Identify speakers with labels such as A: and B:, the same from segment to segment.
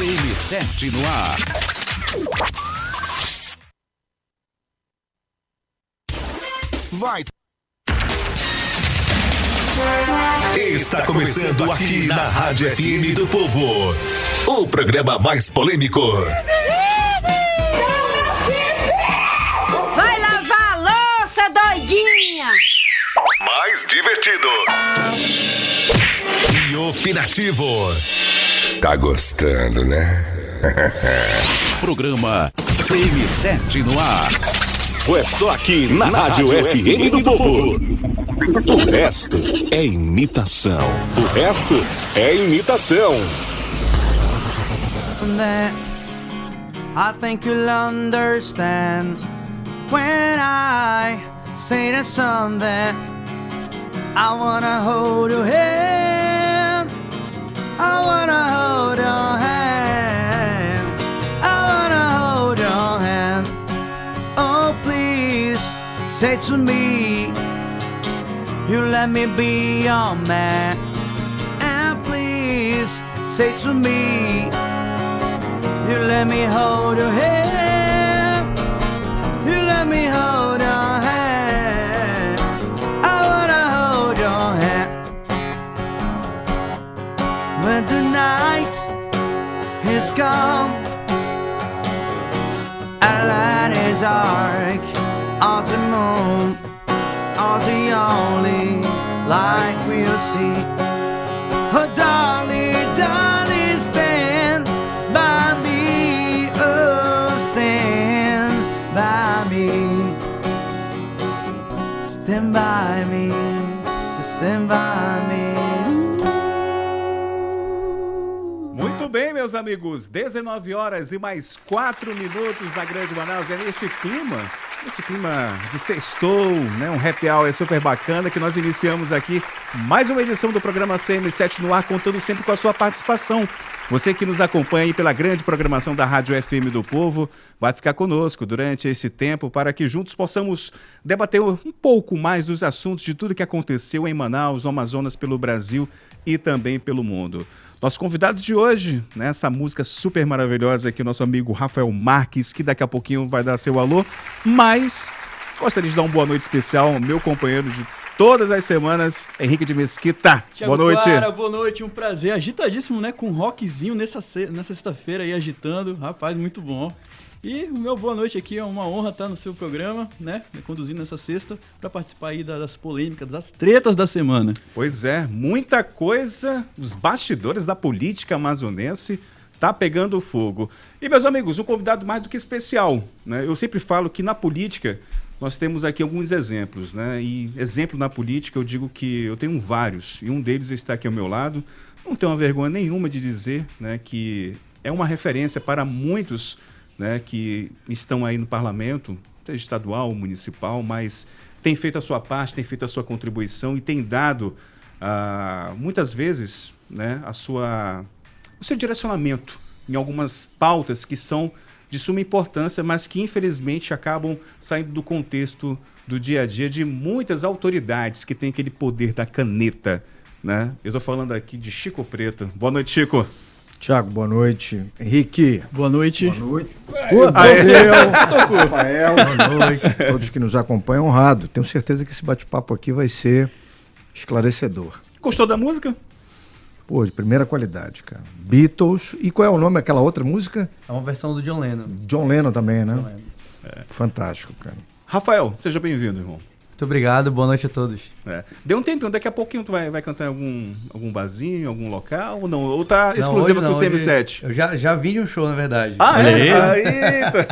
A: CM7 no ar. Vai. Está começando aqui na Rádio FM do Povo, o programa mais polêmico.
B: Vai lavar a louça, doidinha!
A: Mais divertido. E opinativo. Tá gostando, né? Programa CM7 no ar. É só aqui na Rádio FM do Povo. O resto é imitação. O resto é imitação.
C: I think you'll understand when I say the song that I wanna hold your hand. I wanna hold your hand. I wanna hold your hand. Oh, please say to me, you let me be your man. And please say to me, you let me hold your hand. You let me hold your hand. I wanna hold your hand. When the night is come and light is dark, all the moon, all the only light we'll see. Oh, darling, darling, stand by me, oh, stand by me. Stand by me, stand by me.
D: Muito bem, meus amigos, 19 horas e mais 4 minutos na Grande Manaus. É nesse clima de sextou, né? Um happy hour super bacana que nós iniciamos aqui mais uma edição do programa CM7 no ar, contando sempre com a sua participação. Você que nos acompanha aí pela grande programação da Rádio FM do Povo, vai ficar conosco durante esse tempo para que juntos possamos debater um pouco mais dos assuntos de tudo que aconteceu em Manaus, no Amazonas, pelo Brasil e também pelo mundo. Nosso convidado de hoje, nessa música super maravilhosa aqui, nosso amigo Rafael Marques, que daqui a pouquinho vai dar seu alô, mas gostaria de dar uma boa noite especial ao meu companheiro de todas as semanas, Henrique de Mesquita.
E: Thiago
D: boa noite.
E: Clara, boa noite, um prazer, agitadíssimo, né, com um rockzinho nessa sexta-feira aí, agitando, rapaz, muito bom. E o meu boa noite aqui, é uma honra estar no seu programa, né, conduzindo essa sexta, para participar aí das polêmicas, das tretas da semana.
D: Pois é, muita coisa, os bastidores da política amazonense tá pegando fogo. E, meus amigos, um convidado mais do que especial, né? Eu sempre falo que na política nós temos aqui alguns exemplos, né? E exemplo na política eu digo que eu tenho vários, e um deles está aqui ao meu lado. Não tenho uma vergonha nenhuma de dizer, né, que é uma referência para muitos, né, que estão aí no parlamento, seja estadual, municipal, mas tem feito a sua parte, tem feito a sua contribuição e tem dado, muitas vezes, né, o seu direcionamento em algumas pautas que são de suma importância, mas que infelizmente acabam saindo do contexto do dia a dia de muitas autoridades que têm aquele poder da caneta, né? Eu estou falando aqui de Chico Preto. Boa noite, Chico.
F: Thiago, boa noite. Henrique.
E: Boa noite.
F: Boa noite.
E: Rafael,
F: boa noite. Todos que nos acompanham, honrado. Tenho certeza que esse bate-papo aqui vai ser esclarecedor.
D: Gostou da música?
F: Pô, de primeira qualidade, cara. Beatles. E qual é o nome daquela outra música?
E: É uma versão do John Lennon.
F: John Lennon também, né?
E: John Lennon.
F: Fantástico, cara.
D: Rafael, seja bem-vindo, irmão.
E: Muito obrigado, boa noite a todos.
D: Deu um tempinho, daqui a pouquinho tu vai cantar em algum barzinho, algum local ou não? Ou tá exclusivo com o CM7?
E: Eu já vim de um show, na verdade.
D: Eita.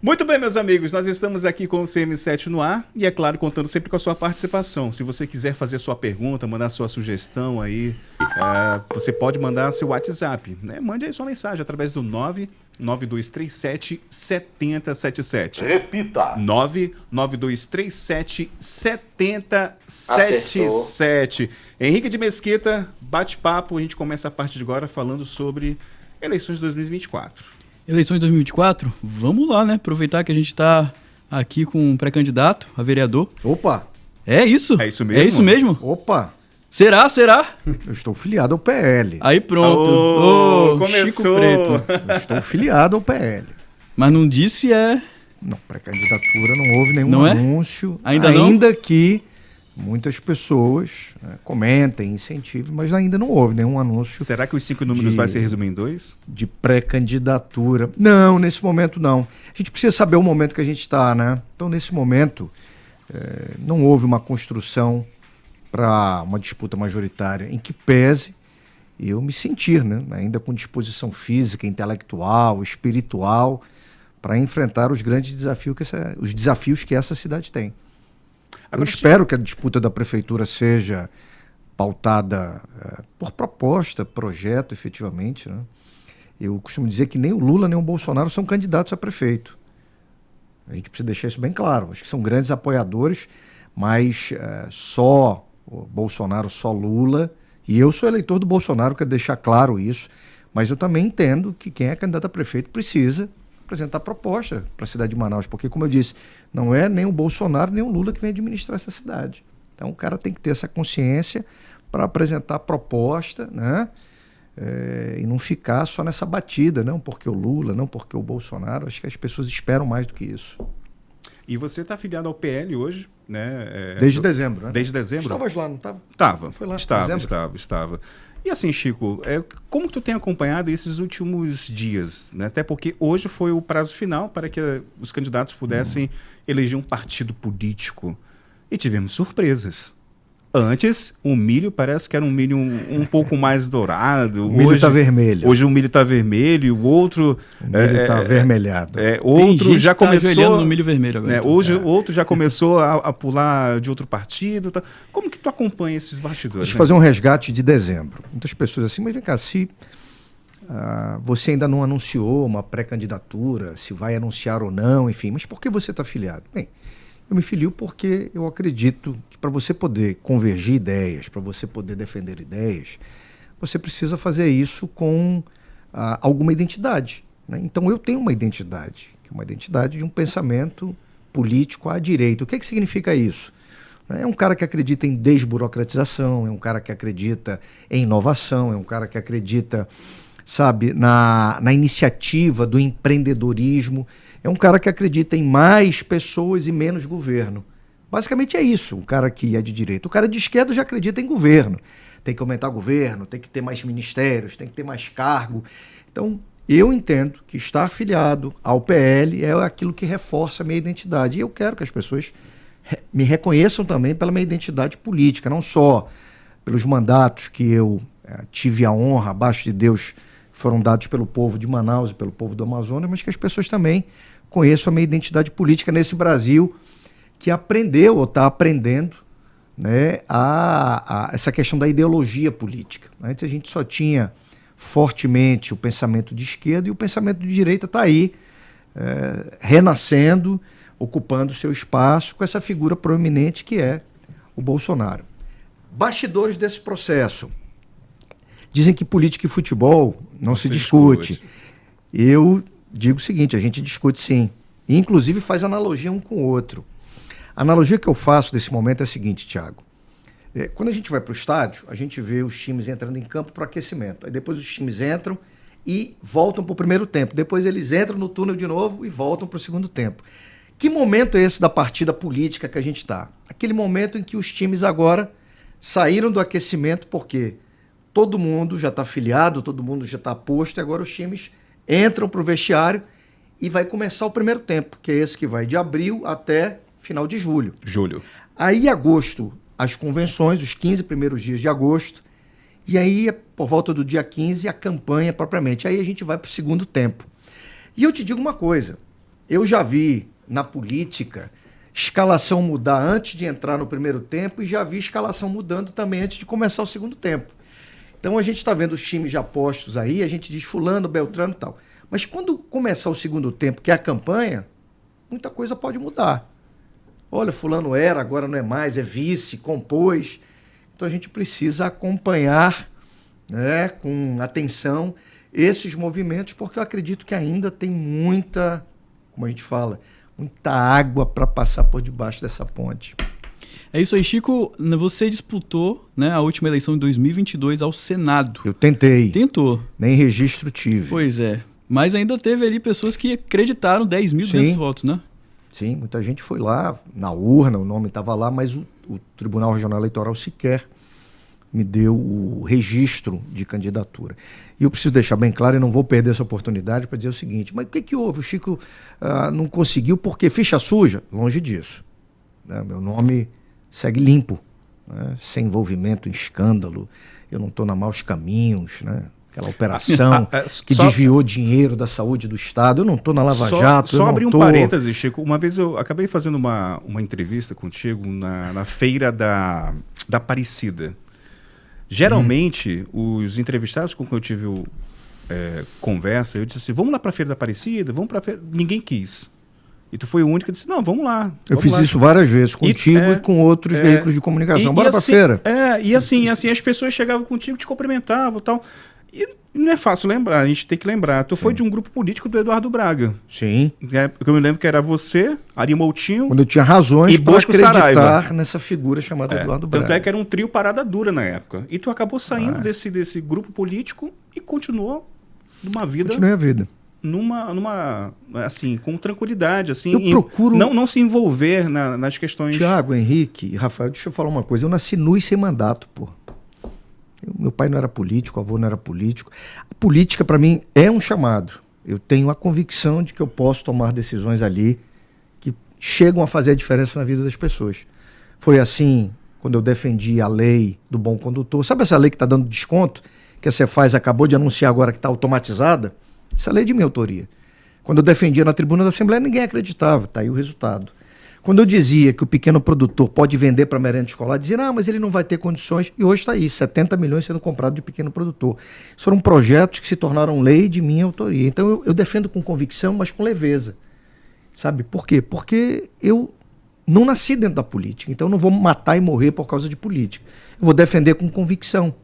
D: Muito bem, meus amigos, nós estamos aqui com o CM7 no ar e, é claro, contando sempre com a sua participação. Se você quiser fazer sua pergunta, mandar sua sugestão aí, você pode mandar seu WhatsApp, né? Mande aí sua mensagem através do 99237-7077.
A: Repita.
D: 99237-7077. Henrique de Mesquita, bate-papo, a gente começa a partir de agora falando sobre eleições de 2024.
E: Eleições 2024, vamos lá, né? Aproveitar que a gente está aqui com um pré-candidato a vereador.
F: Opa!
E: É isso?
D: É isso mesmo?
E: É isso mesmo?
F: Opa!
E: Será?
F: Eu estou filiado ao PL.
E: Aí pronto.
D: Começou.
E: Chico Preto.
F: Eu estou filiado ao PL.
E: Mas não disse
F: Não, pré-candidatura não houve nenhum
E: Não é?
F: anúncio.
E: Ainda não?
F: Que muitas pessoas comentem, incentivem, mas ainda não houve nenhum anúncio
D: Será que os 5 números vai se resumir em 2?
F: de pré-candidatura. Não, nesse momento não. A gente precisa saber o momento que a gente está, né? Então, nesse momento, não houve uma construção para uma disputa majoritária em que pese eu me sentir, né, ainda com disposição física, intelectual, espiritual, para enfrentar os grandes desafios que essa cidade tem.
D: Agora,
F: eu espero que a disputa da prefeitura seja pautada por proposta, projeto, efetivamente, né? Eu costumo dizer que nem o Lula nem o Bolsonaro são candidatos a prefeito. A gente precisa deixar isso bem claro. Acho que são grandes apoiadores, mas só o Bolsonaro, só Lula. E eu sou eleitor do Bolsonaro, quero deixar claro isso. Mas eu também entendo que quem é candidato a prefeito precisa apresentar proposta para a cidade de Manaus. Porque, como eu disse, não é nem o Bolsonaro nem o Lula que vem administrar essa cidade. Então o cara tem que ter essa consciência para apresentar proposta, né? E não ficar só nessa batida, não porque o Lula, não porque o Bolsonaro. Acho que as pessoas esperam mais do que isso.
D: E você está afiliado ao PL hoje, né?
F: Desde dezembro, né?
D: Desde dezembro?
F: Estavas lá, não estava?
D: Estava.
F: Foi lá,
D: Estava. E assim, Chico, como tu tem acompanhado esses últimos dias? Né? Até porque hoje foi o prazo final para que os candidatos pudessem eleger um partido político. E tivemos surpresas. Antes, o milho parece que era um milho um pouco mais dourado.
F: O milho está vermelho.
D: Hoje o milho está vermelho, o outro...
F: O milho está avermelhado.
D: Outro já começou...
E: no milho vermelho agora.
D: Hoje outro já começou a pular de outro partido. Tá. Como que tu acompanha esses bastidores?
F: Deixa eu fazer um resgate de dezembro. Muitas pessoas assim, mas vem cá, se você ainda não anunciou uma pré-candidatura, se vai anunciar ou não, enfim, mas por que você está filiado? Bem, eu me filio porque eu acredito que para você poder convergir ideias, para você poder defender ideias, você precisa fazer isso com alguma identidade, né? Então eu tenho uma identidade, que é uma identidade de um pensamento político à direita. O que significa isso? É um cara que acredita em desburocratização, é um cara que acredita em inovação, é um cara que acredita, sabe, na iniciativa do empreendedorismo. É um cara que acredita em mais pessoas e menos governo. Basicamente é isso, um cara que é de direita. O cara de esquerda já acredita em governo. Tem que aumentar o governo, tem que ter mais ministérios, tem que ter mais cargo. Então, eu entendo que estar afiliado ao PL é aquilo que reforça a minha identidade. E eu quero que as pessoas me reconheçam também pela minha identidade política, não só pelos mandatos que eu tive a honra, abaixo de Deus, foram dados pelo povo de Manaus e pelo povo do Amazonas, mas que as pessoas também conheçam a minha identidade política nesse Brasil que aprendeu ou está aprendendo, né, essa questão da ideologia política. Antes a gente só tinha fortemente o pensamento de esquerda e o pensamento de direita está aí, renascendo, ocupando seu espaço com essa figura proeminente que é o Bolsonaro. Bastidores desse processo. Dizem que política e futebol não se discute. Eu digo o seguinte, a gente discute sim. E, inclusive faz analogia um com o outro. A analogia que eu faço desse momento é a seguinte, Thiago. Quando a gente vai para o estádio, a gente vê os times entrando em campo para o aquecimento. Aí depois os times entram e voltam para o primeiro tempo. Depois eles entram no túnel de novo e voltam para o segundo tempo. Que momento é esse da partida política que a gente está? Aquele momento em que os times agora saíram do aquecimento porque todo mundo já está filiado, todo mundo já está posto, e agora os times entram para o vestiário e vai começar o primeiro tempo, que é esse que vai de abril até final de julho. Aí, em agosto, as convenções, os 15 primeiros dias de agosto, e aí, por volta do dia 15, a campanha propriamente. Aí a gente vai para o segundo tempo. E eu te digo uma coisa, eu já vi na política escalação mudar antes de entrar no primeiro tempo e já vi escalação mudando também antes de começar o segundo tempo. Então a gente está vendo os times já postos aí, a gente diz fulano, beltrano e tal. Mas quando começar o segundo tempo, que é a campanha, muita coisa pode mudar. Olha, fulano era, agora não é mais, é vice, compôs. Então a gente precisa acompanhar, né, com atenção esses movimentos, porque eu acredito que ainda tem muita, como a gente fala, muita água para passar por debaixo dessa ponte.
E: É isso aí, Chico. Você disputou, né, a última eleição de 2022 ao Senado.
F: Eu tentei.
E: Tentou.
F: Nem registro tive.
E: Pois é. Mas ainda teve ali pessoas que acreditaram 10.200 votos, né?
F: Sim, muita gente foi lá, na urna, o nome estava lá, mas o Tribunal Regional Eleitoral sequer me deu o registro de candidatura. E eu preciso deixar bem claro, e não vou perder essa oportunidade para dizer o seguinte, mas o que houve? O Chico não conseguiu porque ficha suja? Longe disso. Né? Meu nome segue limpo, né? Sem envolvimento em escândalo, eu não estou na maus caminhos, né? Aquela operação que desviou dinheiro da saúde do Estado. Eu não estou na Lava Jato.
D: Só abrir um parêntese, Chico. Uma vez eu acabei fazendo uma entrevista contigo na feira da Aparecida. Geralmente, os entrevistados com quem eu tive conversa, eu disse assim, vamos lá para a feira da Aparecida? Vamos para a feira... Ninguém quis. E tu foi o único que disse, não, vamos lá.
F: Eu fiz isso várias vezes, contigo e com outros veículos de comunicação. Bora para a feira.
D: E assim, as pessoas chegavam contigo, te cumprimentavam e tal. E não é fácil lembrar, a gente tem que lembrar. Tu foi de um grupo político do Eduardo Braga.
F: Sim.
D: Porque eu me lembro que era você, Ari Moutinho...
F: Quando eu tinha razões para acreditar
D: Saraiva.
F: Nessa figura chamada Eduardo Braga.
D: Tanto é que era um trio parada dura na época. E tu acabou saindo desse grupo político e continuou numa vida...
F: Continuei a vida.
D: Assim, com tranquilidade, assim...
F: Eu procuro...
D: Não se envolver nas questões...
F: Tiago, Henrique e Rafael, deixa eu falar uma coisa. Eu nasci nu e sem mandato, pô. Meu pai não era político, o avô não era político. A política, para mim, é um chamado. Eu tenho a convicção de que eu posso tomar decisões ali que chegam a fazer a diferença na vida das pessoas. Foi assim quando eu defendi a lei do bom condutor. Sabe essa lei que está dando desconto? Que a Cefaz acabou de anunciar agora que está automatizada? Essa lei é de minha autoria. Quando eu defendia na tribuna da Assembleia, ninguém acreditava. Está aí o resultado. Quando eu dizia que o pequeno produtor pode vender para merenda escolar, dizia, mas ele não vai ter condições. E hoje está aí, 70 milhões sendo comprados de pequeno produtor. Isso foram projetos que se tornaram lei de minha autoria. Então eu defendo com convicção, mas com leveza. Sabe por quê? Porque eu não nasci dentro da política. Então eu não vou matar e morrer por causa de política. Eu vou defender com convicção.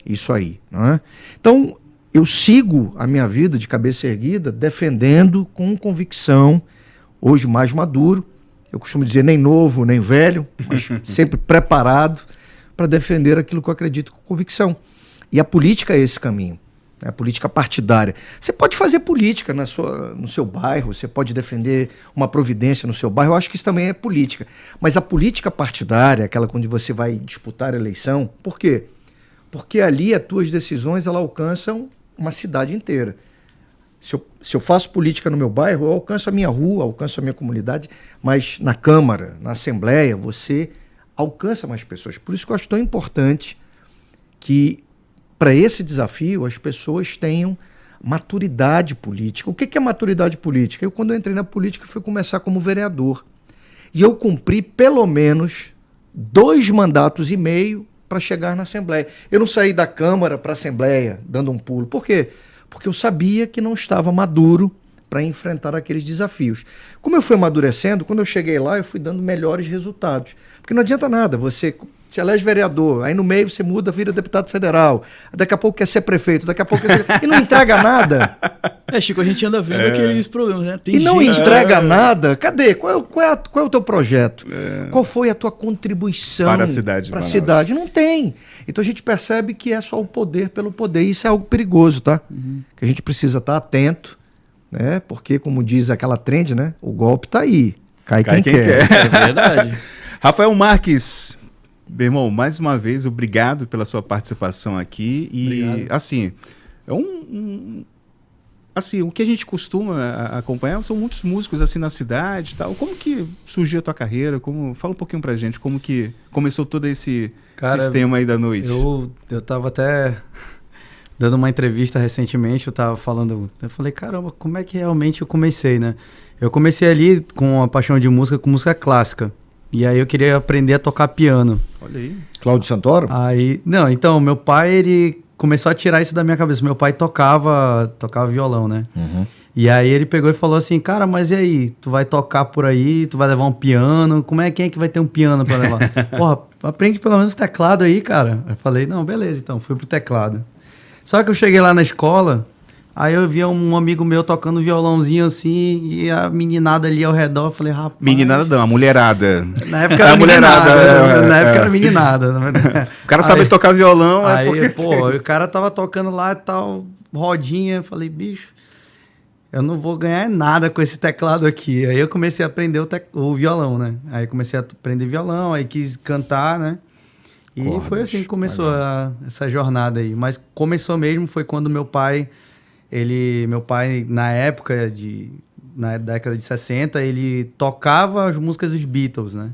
F: Isso aí. Não é? Então eu sigo a minha vida de cabeça erguida, defendendo com convicção, hoje mais maduro. Eu costumo dizer nem novo, nem velho, mas sempre preparado para defender aquilo que eu acredito com convicção. E a política é esse caminho, né? A política partidária. Você pode fazer política no seu bairro, você pode defender uma providência no seu bairro, eu acho que isso também é política. Mas a política partidária, aquela onde você vai disputar a eleição, por quê? Porque ali as tuas decisões elas alcançam uma cidade inteira. Se eu faço política no meu bairro, eu alcanço a minha rua, alcanço a minha comunidade, mas na Câmara, na Assembleia, você alcança mais pessoas. Por isso que eu acho tão importante que, para esse desafio, as pessoas tenham maturidade política. O que é maturidade política? Quando eu entrei na política, fui começar como vereador. E eu cumpri pelo menos 2 mandatos e meio para chegar na Assembleia. Eu não saí da Câmara para a Assembleia dando um pulo. Por quê? Porque eu sabia que não estava maduro para enfrentar aqueles desafios. Como eu fui amadurecendo, quando eu cheguei lá, eu fui dando melhores resultados. Porque não adianta nada, você se elege vereador, aí no meio você muda, vira deputado federal, daqui a pouco quer ser prefeito, daqui a pouco quer ser... e não entrega nada.
E: Chico, a gente anda vendo aqueles problemas, né? Tem
F: não entrega nada. Cadê? Qual é o teu projeto? Qual foi a tua contribuição
D: para a cidade?
F: Para a cidade? Não tem. Então a gente percebe que é só o poder pelo poder. E isso é algo perigoso, tá? Que a gente precisa estar atento, né? Porque, como diz aquela trend, né? O golpe tá aí. Cai quem quer.
E: É verdade.
D: Rafael Marques, meu irmão, mais uma vez, obrigado pela sua participação aqui. E, obrigado. Assim, assim, o que a gente costuma acompanhar são muitos músicos assim na cidade e tal. Como que surgiu a tua carreira? Fala um pouquinho pra gente, como que começou todo esse sistema aí da noite?
C: Eu tava até dando uma entrevista recentemente, eu falei, caramba, como é que realmente eu comecei, né? Eu comecei ali com a paixão de música, com música clássica. E aí eu queria aprender a tocar piano.
D: Olha aí.
F: Cláudio Santoro?
C: Não, então, meu pai, ele começou a tirar isso da minha cabeça. Meu pai tocava violão, né? Uhum. E aí ele pegou e falou assim, cara, mas e aí? Tu vai tocar por aí, tu vai levar um piano, quem é que vai ter um piano pra levar? Porra, aprende pelo menos o teclado aí, cara. Eu falei, não, beleza, então, fui pro teclado. Só que eu cheguei lá na escola, Aí eu via um amigo meu tocando violãozinho assim, e a meninada ali ao redor, eu falei, rapaz...
D: Meninada não, a mulherada.
C: Na época era meninada. Na época era meninada.
D: O cara sabe tocar violão,
C: aí,
D: porque...
C: pô, o cara tava tocando lá e tal, rodinha, eu falei, bicho, eu não vou ganhar nada com esse teclado aqui. Aí eu comecei a aprender o violão, né? Aí comecei a aprender violão, aí quis cantar, né? E foi assim que começou essa jornada aí. Mas começou mesmo, foi quando meu pai, na época na década de 60, ele tocava as músicas dos Beatles, né?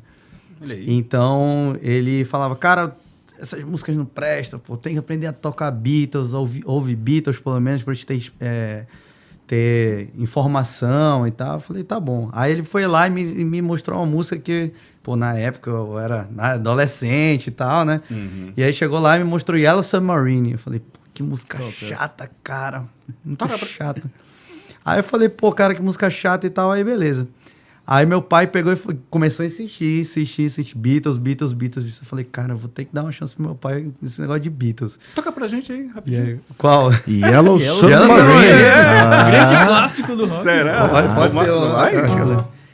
D: Olha aí.
C: Então, ele falava, cara, essas músicas não prestam, pô, tem que aprender a tocar Beatles, ouvir Beatles, pelo menos, pra gente ter informação e tal. Eu falei, tá bom. Aí ele foi lá e me mostrou uma música que, pô, na época eu era adolescente e tal, né? Uhum. E aí chegou lá e me mostrou Yellow Submarine. Eu falei, pô, que música chata, cara. Muito chata. Aí eu falei, pô, cara, que música chata e tal. Aí beleza. Aí meu pai pegou e começou a insistir, Beatles. Eu falei, cara, eu vou ter que dar uma chance pro meu pai nesse negócio de Beatles.
D: Toca pra gente aí, rapidinho.
C: Aí, qual?
F: Yellow Submarine.
E: Grande clássico do rock.
D: Será?
C: Pode ser.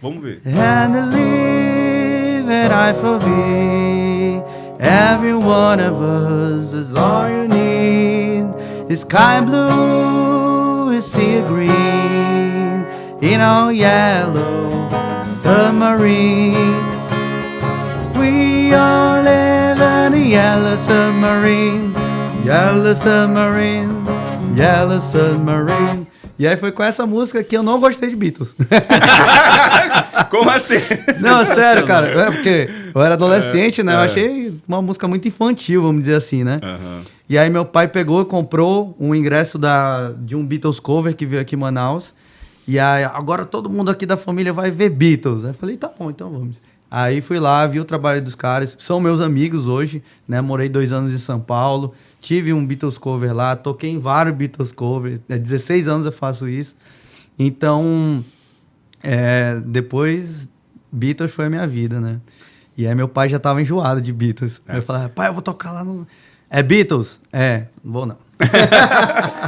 D: Vamos ver.
C: And the live that I for thee, every one of us is all you need. Is sky blue, is sea green, in our yellow submarine. We all live in a yellow submarine, yellow submarine, yellow submarine. E aí foi com essa música que eu não gostei de Beatles.
D: Como assim?
C: Não, sério, cara. Porque eu era adolescente, né? Eu achei uma música muito infantil, vamos dizer assim, né? Uhum. E aí meu pai pegou e comprou um ingresso de um Beatles cover que veio aqui em Manaus. E aí, agora todo mundo aqui da família vai ver Beatles. Aí eu falei, tá bom, então vamos. Aí fui lá, vi o trabalho dos caras. São meus amigos hoje, né? Morei 2 anos em São Paulo. Tive um Beatles cover lá, toquei em vários Beatles covers. 16 anos eu faço isso. Então, depois, Beatles foi a minha vida, né? E aí meu pai já tava enjoado de Beatles. Eu falava, pai, eu vou tocar lá no... É Beatles? Não vou não.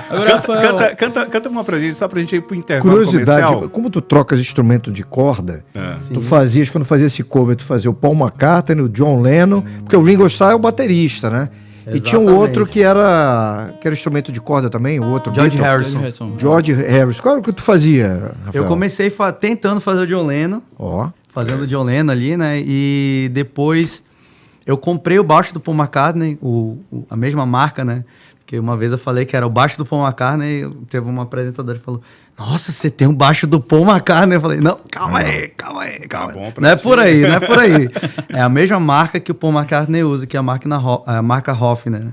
D: Agora, canta uma pra gente, só pra gente ir pro intervalo
F: curiosidade,
D: comercial.
F: Como tu trocas instrumento de corda, tu fazias, quando fazia esse cover, tu fazia o Paul McCartney, o John Lennon, porque o Ringo Starr é o baterista, né? Exatamente. E tinha um outro que era instrumento de corda também, o outro.
C: George Harrison.
F: George Harrison. Qual era o que tu fazia, Rafael?
C: Eu comecei tentando fazer o John Lennon. Fazendo o John Lennon ali, né? E depois eu comprei o baixo do Paul McCartney, a mesma marca, né? Porque uma vez eu falei que era o baixo do Paul McCartney, teve uma apresentadora que falou, nossa, você tem um baixo do Paul McCartney? Eu falei, não, calma aí. Não é por aí. É a mesma marca que o Paul McCartney usa, que é a marca Hofner, né?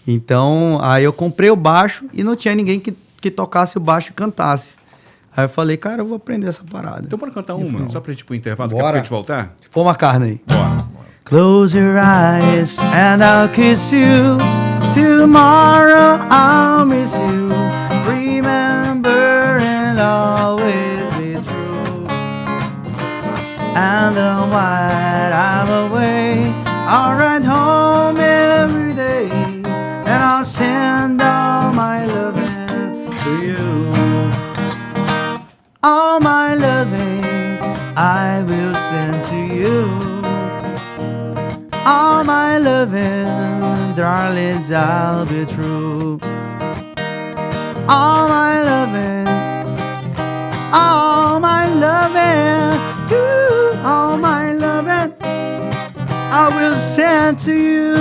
C: Então, aí eu comprei o baixo e não tinha ninguém que tocasse o baixo e cantasse. Aí eu falei, cara, eu vou aprender essa parada.
D: Então bora cantar uma, só pra gente ir pro intervalo, daqui a pouco a gente voltar?
C: Paul McCartney.
D: Bora.
C: Close your eyes and I'll kiss you. Tomorrow I'll miss you. Remember and always be true. And then while I'm away, I'll ride home every day. And I'll send all my loving to you. All my loving I will send to you. All my loving, darlings, I'll be true. All my loving, you, all my loving, I will send to you.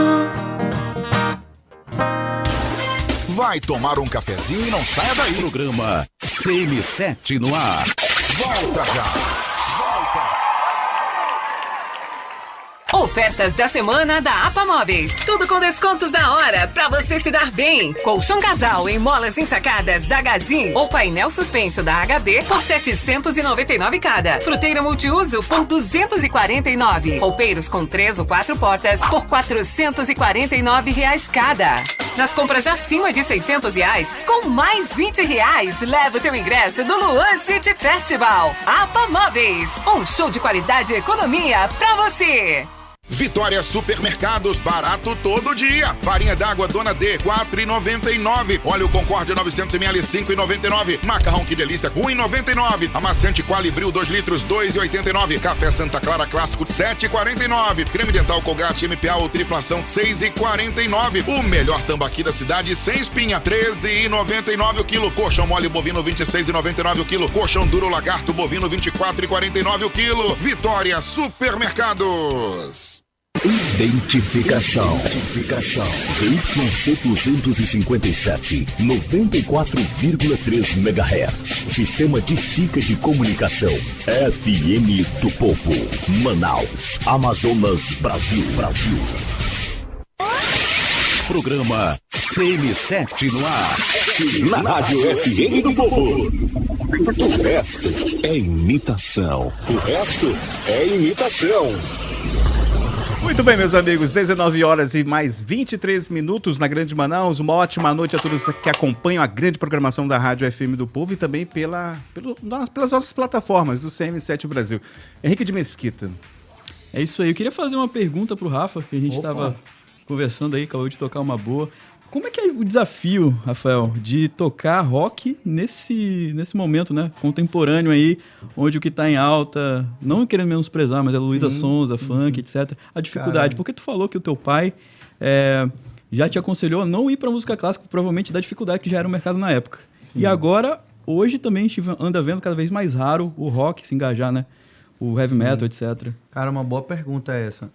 A: Vai tomar um cafezinho e não saia daí. Programa CM7 no ar. Volta já.
G: Ofertas da semana da APA Móveis. Tudo com descontos da hora pra você se dar bem. Colchão casal em molas ensacadas da Gazin ou painel suspenso da HB por 799 cada. Fruteira multiuso por 249. Roupeiros com 3 ou 4 portas por R$449 cada. Nas compras acima de R$600, com mais R$20, leva o teu ingresso do Luan City Festival. APA Móveis, um show de qualidade e economia pra você.
H: Vitória Supermercados, barato todo dia. Farinha d'água Dona D, R$ 4,99. Óleo Concórdia 900ml, R$ 5,99. Macarrão Que Delícia, R$ 1,99. Amaciante Qualibril 2 litros, R$ 2,89. Café Santa Clara Clássico, R$ 7,49. Creme dental Colgate MPA ou triplação, R$ 6,49. O melhor tambaqui da cidade, sem espinha, R$ 13,99 o quilo. Coxão mole bovino, R$ 26,99 o quilo. Coxão duro lagarto bovino, R$ 24,49 o quilo. Vitória Supermercados.
A: Identificação. ZYC 257, 94,3 MHz. Sistema de SICA de comunicação. FM do Povo. Manaus, Amazonas, Brasil. Programa CM7 no ar. Na Rádio FM do Povo. O resto é imitação.
D: Muito bem, meus amigos, 19 horas e mais 23 minutos na Grande Manaus. Uma ótima noite a todos que acompanham a grande programação da Rádio FM do Povo e também pelas nossas plataformas do CM7 Brasil. Henrique de Mesquita.
E: É isso aí. Eu queria fazer uma pergunta pro Rafa, que a gente estava conversando aí, acabou de tocar uma boa. Como é que é o desafio, Rafael, de tocar rock nesse momento, né, contemporâneo aí, onde o que está em alta, não querendo menosprezar, mas é Luísa Sonza, funk, etc. A dificuldade, porque tu falou que o teu pai já te aconselhou a não ir para música clássica, provavelmente da dificuldade que já era o mercado na época. Sim. E agora, hoje também a gente anda vendo cada vez mais raro o rock se engajar, né? O heavy metal, etc.
C: Cara, uma boa pergunta essa.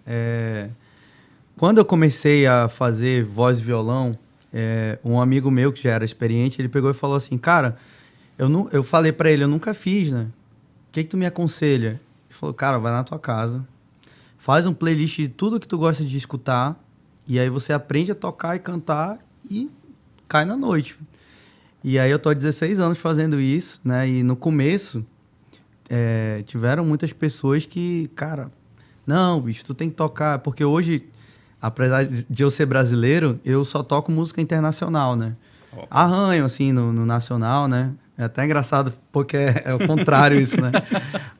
C: Quando eu comecei a fazer voz e violão, um amigo meu que já era experiente, ele pegou e falou assim, cara, eu falei pra ele, eu nunca fiz, né? O que tu me aconselha? Ele falou, cara, vai na tua casa, faz um playlist de tudo que tu gosta de escutar, e aí você aprende a tocar e cantar e cai na noite. E aí eu tô há 16 anos fazendo isso, né? E no começo, tiveram muitas pessoas que, cara, não, bicho, tu tem que tocar, porque hoje... Apesar de eu ser brasileiro, eu só toco música internacional, né? Arranho, assim, no nacional, né? É até engraçado, porque é o contrário isso, né?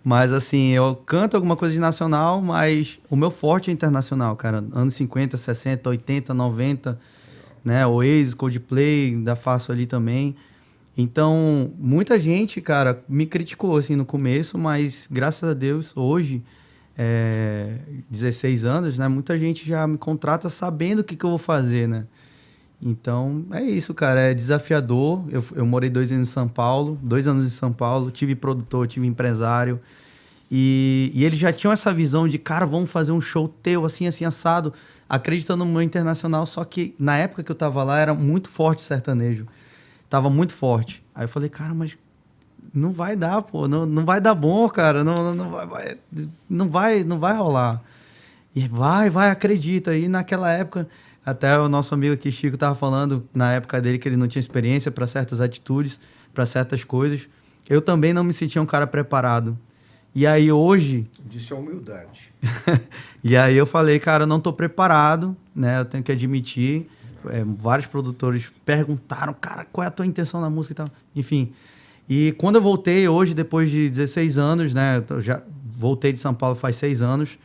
C: Mas, assim, eu canto alguma coisa de nacional, mas o meu forte é internacional, cara. Anos 50, 60, 80, 90, né? Oasis, Coldplay, ainda faço ali também. Então, muita gente, cara, me criticou, assim, no começo, mas, graças a Deus, hoje... 16 anos, né? Muita gente já me contrata sabendo o que eu vou fazer, né? Então, é isso, cara. É desafiador. Eu morei 2 anos em São Paulo, tive produtor, tive empresário. E eles já tinham essa visão de, cara, vamos fazer um show teu, assim, assim, assado, acreditando no meu internacional. Só que, na época que eu tava lá, era muito forte o sertanejo. Tava muito forte. Aí eu falei, cara, mas... Não vai dar, pô. Não vai dar bom, cara. Não vai rolar. E vai, acredita. E naquela época, até o nosso amigo aqui, Chico, tava falando, na época dele, que ele não tinha experiência para certas atitudes, para certas coisas. Eu também não me sentia um cara preparado. E aí hoje...
F: Disse a humildade.
C: E aí eu falei, cara, eu não tô preparado, né? Eu tenho que admitir. Vários produtores perguntaram, cara, qual é a tua intenção na música e tal. Enfim... E quando eu voltei hoje, depois de 16 anos, né? Eu já voltei de São Paulo faz 6 anos.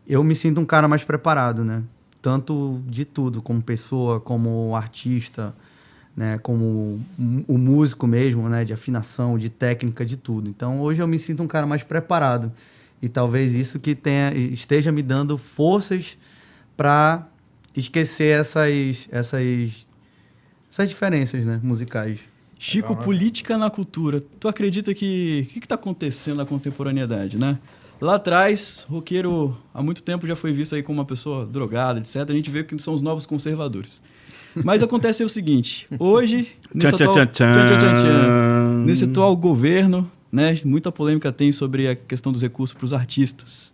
C: Eu me sinto um cara mais preparado, né? Tanto de tudo, como pessoa, como artista, né? Como o músico mesmo, né? De afinação, de técnica, de tudo. Então, hoje eu me sinto um cara mais preparado. E talvez isso que esteja me dando forças para esquecer essas diferenças, né? Musicais.
E: Chico, política na cultura. Tu acredita que... O que está acontecendo na contemporaneidade, né? Lá atrás, roqueiro há muito tempo já foi visto aí como uma pessoa drogada, etc. A gente vê que são os novos conservadores. Mas acontece o seguinte, hoje, nesse atual governo, né, muita polêmica tem sobre a questão dos recursos para os artistas.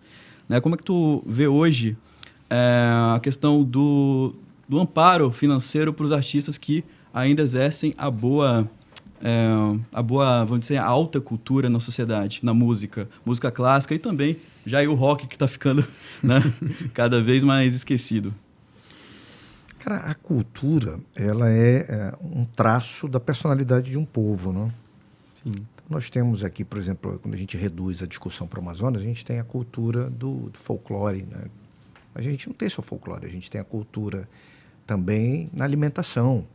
E: Né? Como é que tu vê hoje a questão do amparo financeiro para os artistas que ainda exercem a boa, vamos dizer, a alta cultura na sociedade, na música clássica e também já o rock que está ficando, né, cada vez mais esquecido.
F: Cara, a cultura, ela é um traço da personalidade de um povo, não? Sim. Então, nós temos aqui, por exemplo, quando a gente reduz a discussão para o Amazonas, a gente tem a cultura do folclore, né? A gente não tem só folclore, a gente tem a cultura também na alimentação.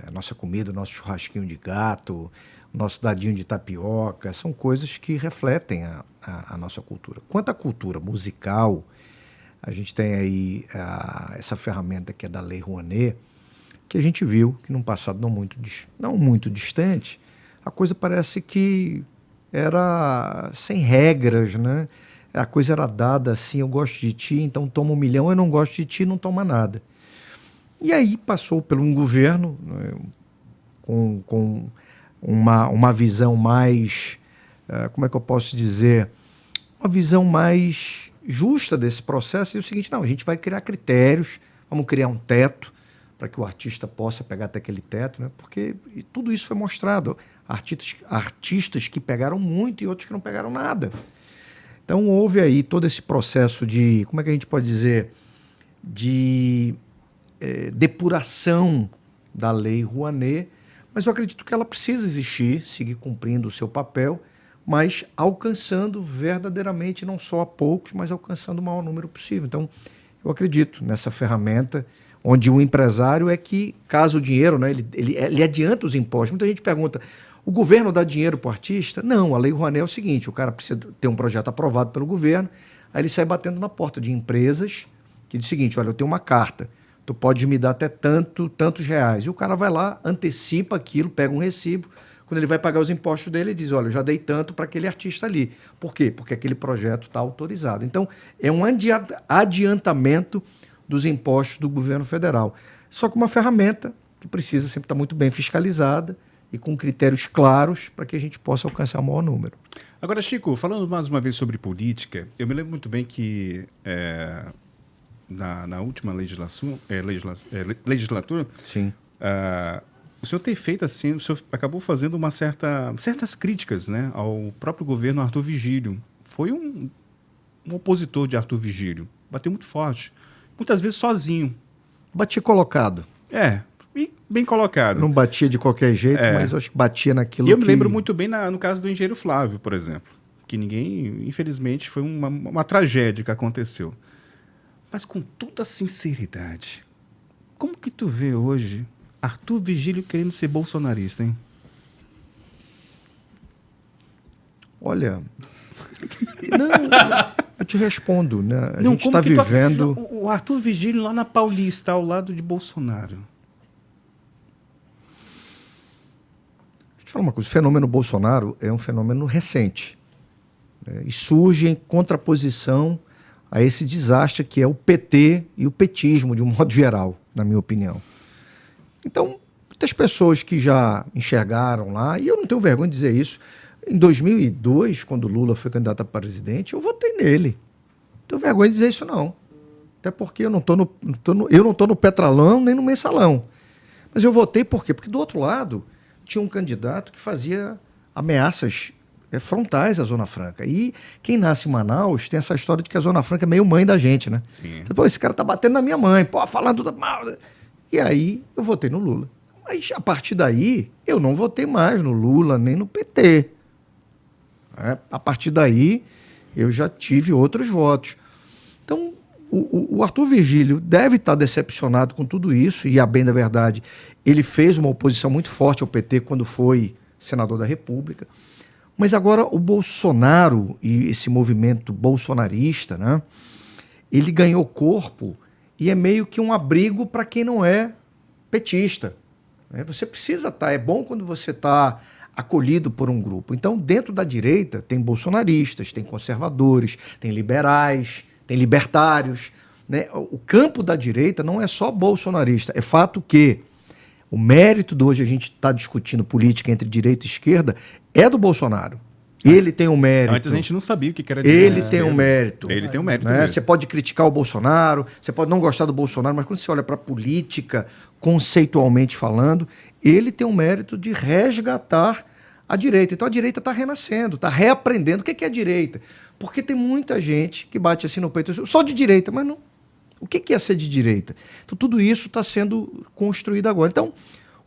F: A nossa comida, o nosso churrasquinho de gato, o nosso dadinho de tapioca, são coisas que refletem a nossa cultura. Quanto à cultura musical, a gente tem aí essa ferramenta que é da Lei Rouanet, que a gente viu que num passado não muito distante, a coisa parece que era sem regras, né? A coisa era dada assim, eu gosto de ti, então toma 1 milhão, eu não gosto de ti, não toma nada. E aí passou por um governo, né, com uma visão mais, como é que eu posso dizer, uma visão mais justa desse processo. E o seguinte, não, a gente vai criar critérios, vamos criar um teto para que o artista possa pegar até aquele teto, né? Porque tudo isso foi mostrado. Artistas que pegaram muito e outros que não pegaram nada. Então houve aí todo esse processo de, como é que a gente pode dizer, de depuração da Lei Rouanet, mas eu acredito que ela precisa existir, seguir cumprindo o seu papel, mas alcançando verdadeiramente não só a poucos, mas alcançando o maior número possível. Então, eu acredito nessa ferramenta, onde o empresário é que, caso o dinheiro, né, ele adianta os impostos. Muita gente pergunta, o governo dá dinheiro para o artista? Não, a Lei Rouanet é o seguinte, o cara precisa ter um projeto aprovado pelo governo, aí ele sai batendo na porta de empresas que diz o seguinte, olha, eu tenho uma carta, tu pode me dar até tantos reais. E o cara vai lá, antecipa aquilo, pega um recibo, quando ele vai pagar os impostos dele, ele diz, olha, eu já dei tanto para aquele artista ali. Por quê? Porque aquele projeto está autorizado. Então, é um adiantamento dos impostos do governo federal. Só que uma ferramenta que precisa sempre estar muito bem fiscalizada e com critérios claros para que a gente possa alcançar o maior número.
D: Agora, Chico, falando mais uma vez sobre política, eu me lembro muito bem que na última legislatura,
F: sim.
D: O senhor tem feito assim, o senhor acabou fazendo certas críticas, né, ao próprio governo Arthur Vigílio. Foi um opositor de Arthur Vigílio, bateu muito forte, muitas vezes sozinho.
F: Batia colocado.
D: E bem colocado.
F: Não batia de qualquer jeito, mas eu acho que batia naquilo
D: que... Eu me lembro muito bem no caso do engenheiro Flávio, por exemplo, que ninguém, infelizmente, foi uma tragédia que aconteceu. Mas com toda a sinceridade, como que tu vê hoje Arthur Vigílio querendo ser bolsonarista, hein?
F: Olha, eu te respondo, né? A gente está vivendo...
D: O Arthur Vigílio lá na Paulista, ao lado de Bolsonaro.
F: Deixa eu te falar uma coisa, o fenômeno Bolsonaro é um fenômeno recente, né? E surge em contraposição a esse desastre que é o PT e o petismo, de um modo geral, na minha opinião. Então, muitas pessoas que já enxergaram lá, e eu não tenho vergonha de dizer isso, em 2002, quando Lula foi candidato a presidente, eu votei nele. Não tenho vergonha de dizer isso, não. Até porque eu não estou no Petralão nem no Mensalão. Mas eu votei por quê? Porque do outro lado tinha um candidato que fazia ameaças frontais à Zona Franca. E quem nasce em Manaus tem essa história de que a Zona Franca é meio mãe da gente, né?
D: Sim.
F: Pô, esse cara tá batendo na minha mãe, pô, falando mal. E aí eu votei no Lula. Mas a partir daí eu não votei mais no Lula nem no PT. A partir daí eu já tive outros votos. Então o Arthur Vigílio deve estar decepcionado com tudo isso, e a bem da verdade ele fez uma oposição muito forte ao PT quando foi senador da República. Mas agora o Bolsonaro e esse movimento bolsonarista, né, ele ganhou corpo e é meio que um abrigo para quem não é petista. Você precisa estar, é bom quando você está acolhido por um grupo. Então, dentro da direita, tem bolsonaristas, tem conservadores, tem liberais, tem libertários, né? O campo da direita não é só bolsonarista. É fato que o mérito de hoje a gente está discutindo política entre direita e esquerda é do Bolsonaro. Ele tem um mérito.
D: Antes a gente não sabia o que era direita.
F: Ele tem um mérito.
D: Ele tem um mérito.
F: Né? Você pode criticar o Bolsonaro, você pode não gostar do Bolsonaro, mas quando você olha para a política, conceitualmente falando, ele tem um mérito de resgatar a direita. Então a direita está renascendo, está reaprendendo o que é a direita. Porque tem muita gente que bate assim no peito, só de direita, mas não. O que é ser de direita? Então tudo isso está sendo construído agora. Então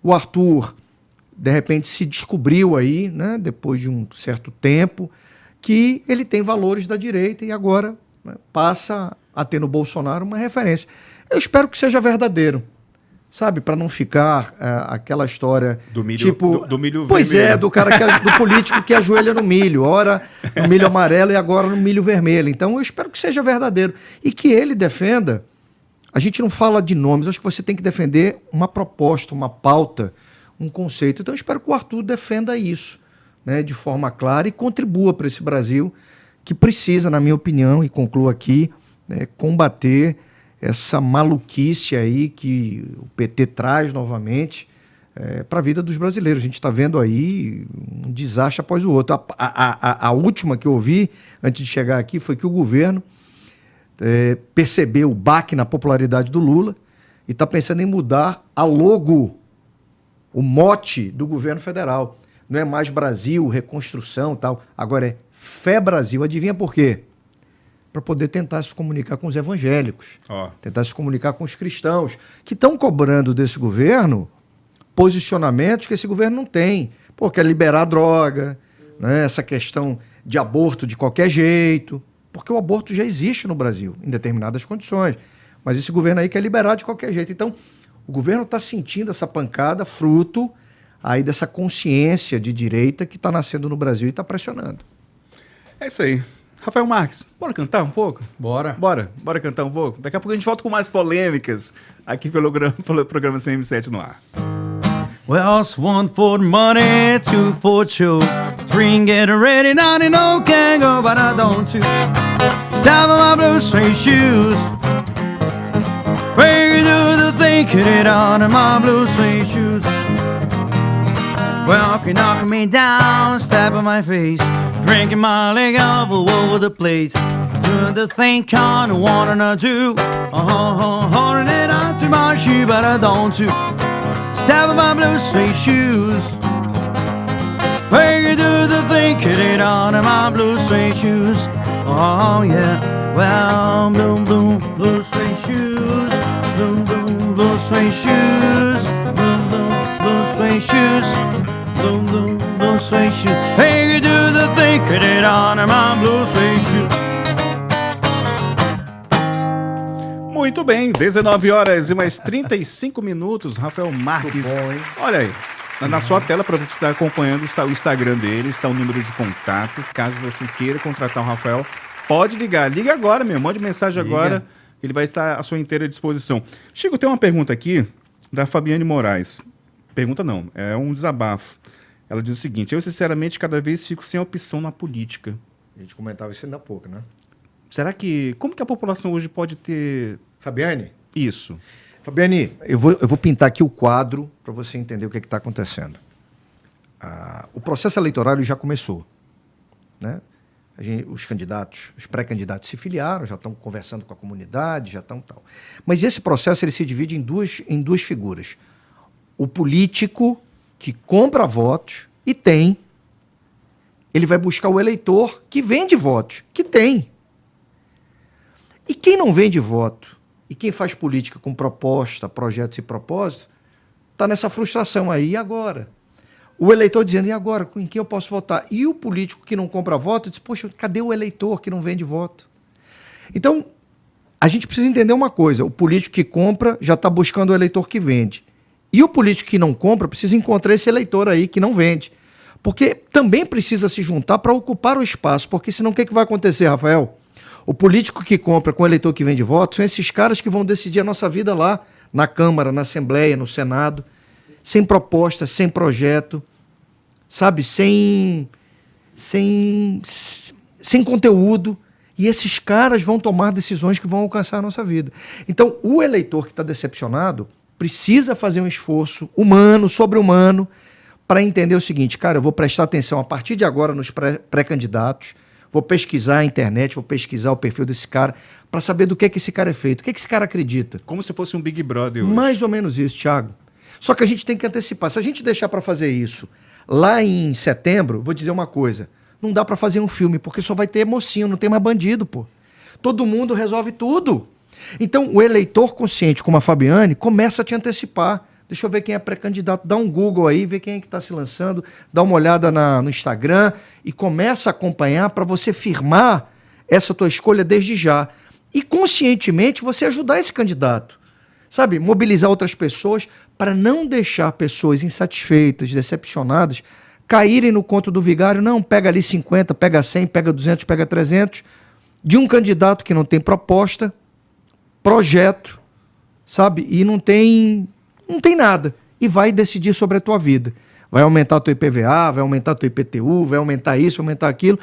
F: o Arthur, de repente, se descobriu aí, né, depois de um certo tempo, que ele tem valores da direita e agora, né, passa a ter no Bolsonaro uma referência. Eu espero que seja verdadeiro, sabe? Para não ficar aquela história
D: do milho,
F: tipo...
D: do milho
F: pois
D: vermelho.
F: do cara do político que ajoelha no milho, ora no milho amarelo e agora no milho vermelho. Então eu espero que seja verdadeiro e que ele defenda. A gente não fala de nomes, acho que você tem que defender uma proposta, uma pauta, um conceito. Então eu espero que o Arthur defenda isso, né, de forma clara e contribua para esse Brasil que precisa, na minha opinião, e concluo aqui, né, combater essa maluquice aí que o PT traz novamente para a vida dos brasileiros. A gente está vendo aí um desastre após o outro. A última que eu ouvi, antes de chegar aqui, foi que o governo percebeu o baque na popularidade do Lula e está pensando em mudar a logo, o mote do governo federal. Não é mais Brasil, reconstrução e tal, agora é Fé Brasil. Adivinha por quê? Para poder tentar se comunicar com os evangélicos, tentar se comunicar com os cristãos, que estão cobrando desse governo posicionamentos que esse governo não tem. Pô, quer liberar a droga, né? Essa questão de aborto de qualquer jeito, porque o aborto já existe no Brasil, em determinadas condições. Mas esse governo aí quer liberar de qualquer jeito. Então, o governo está sentindo essa pancada fruto aí dessa consciência de direita que está nascendo no Brasil e está pressionando.
D: É isso aí. Rafael Marques, bora cantar um pouco?
C: Bora.
D: Bora cantar um pouco? Daqui a pouco a gente volta com mais polêmicas aqui pelo programa CM7 no ar.
C: Well, it's 1 for money, 2 for show, 3 get ready, now they know can't go, but I don't you. Step on my blue suede shoes, where you do the thing, get it on in my blue suede shoes. Well, you knocking me down, step on my face, drinking my leg off all over the place. Do the thing kind of wanna do, holding it on to my shoe, but I don't you. Step on my blue suede shoes, where you do the thing, get it on in my blue suede shoes. Oh yeah, well, boom, boom, blue suede shoes, boom, boom, blue suede shoes, boom, boom, blue suede shoes, boom, boom, blue suede shoes. Hey, you do the thing, get it on in my blue suede shoes.
D: Muito bem, 19 horas e mais 35 minutos, Rafael Marques.
F: Muito bom, hein?
D: Olha aí, na sua tela, para você estar acompanhando, está o Instagram dele, está o número de contato. Caso você queira contratar o Rafael, pode ligar. Liga agora, mande mensagem agora, ele vai estar à sua inteira disposição. Chico, tem uma pergunta aqui da Fabiane Moraes. Pergunta não, é um desabafo. Ela diz o seguinte: eu sinceramente cada vez fico sem opção na política.
F: A gente comentava isso ainda há pouco, né?
D: Será que... Como que a população hoje pode ter...
F: Fabiane?
D: Isso.
F: Fabiane, eu vou pintar aqui o quadro para você entender o que está acontecendo. O processo eleitoral já começou, né? Os candidatos, os pré-candidatos se filiaram, já estão conversando com a comunidade, já estão tal. Mas esse processo ele se divide em duas figuras. O político que compra votos e tem. Ele vai buscar o eleitor que vende votos, que tem. E quem não vende voto, e quem faz política com proposta, projetos e propósitos, está nessa frustração aí. E agora? O eleitor dizendo, e agora? Em quem eu posso votar? E o político que não compra voto diz, poxa, cadê o eleitor que não vende voto? Então, a gente precisa entender uma coisa. O político que compra já está buscando o eleitor que vende. E o político que não compra precisa encontrar esse eleitor aí que não vende. Porque também precisa se juntar para ocupar o espaço. Porque senão o que vai acontecer, Rafael? O político que compra com o eleitor que vende voto são esses caras que vão decidir a nossa vida lá na Câmara, na Assembleia, no Senado, sem proposta, sem projeto, sabe? Sem conteúdo. E esses caras vão tomar decisões que vão alcançar a nossa vida. Então, o eleitor que está decepcionado precisa fazer um esforço humano, sobre-humano, para entender o seguinte, cara, eu vou prestar atenção a partir de agora nos pré-candidatos, vou pesquisar a internet, vou pesquisar o perfil desse cara, para saber do que esse cara é feito, o que esse cara acredita.
D: Como se fosse um Big Brother hoje.
F: Mais ou menos isso, Thiago. Só que a gente tem que antecipar. Se a gente deixar para fazer isso lá em setembro, vou dizer uma coisa, não dá para fazer um filme, porque só vai ter mocinho, não tem mais bandido, pô. Todo mundo resolve tudo. Então, o eleitor consciente, como a Fabiane, começa a te antecipar. Deixa eu ver quem é pré-candidato, dá um Google aí, vê quem é que está se lançando, dá uma olhada no Instagram e começa a acompanhar para você firmar essa tua escolha desde já. e conscientemente você ajudar esse candidato. Sabe? Mobilizar outras pessoas para não deixar pessoas insatisfeitas, decepcionadas, caírem no conto do vigário. Não, pega ali 50, pega 100, pega 200, pega 300, de um candidato que não tem proposta, projeto, sabe? E não tem nada. E vai decidir sobre a tua vida. Vai aumentar o teu IPVA, vai aumentar o teu IPTU, vai aumentar isso, vai aumentar aquilo.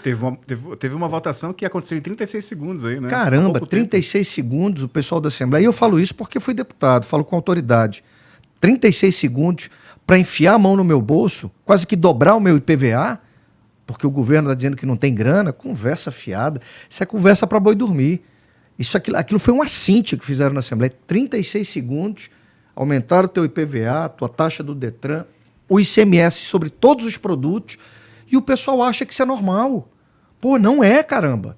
D: Teve uma votação que aconteceu em 36 segundos aí, né?
F: Caramba, 36 segundos, o pessoal da Assembleia. E eu falo isso porque fui deputado, falo com autoridade. 36 segundos para enfiar a mão no meu bolso, quase que dobrar o meu IPVA, porque o governo está dizendo que não tem grana. Conversa fiada. Isso é conversa para boi dormir. Aquilo foi um assinte que fizeram na Assembleia. 36 segundos, aumentaram o teu IPVA, tua taxa do Detran, o ICMS sobre todos os produtos, e o pessoal acha que isso é normal. Pô, não é, caramba.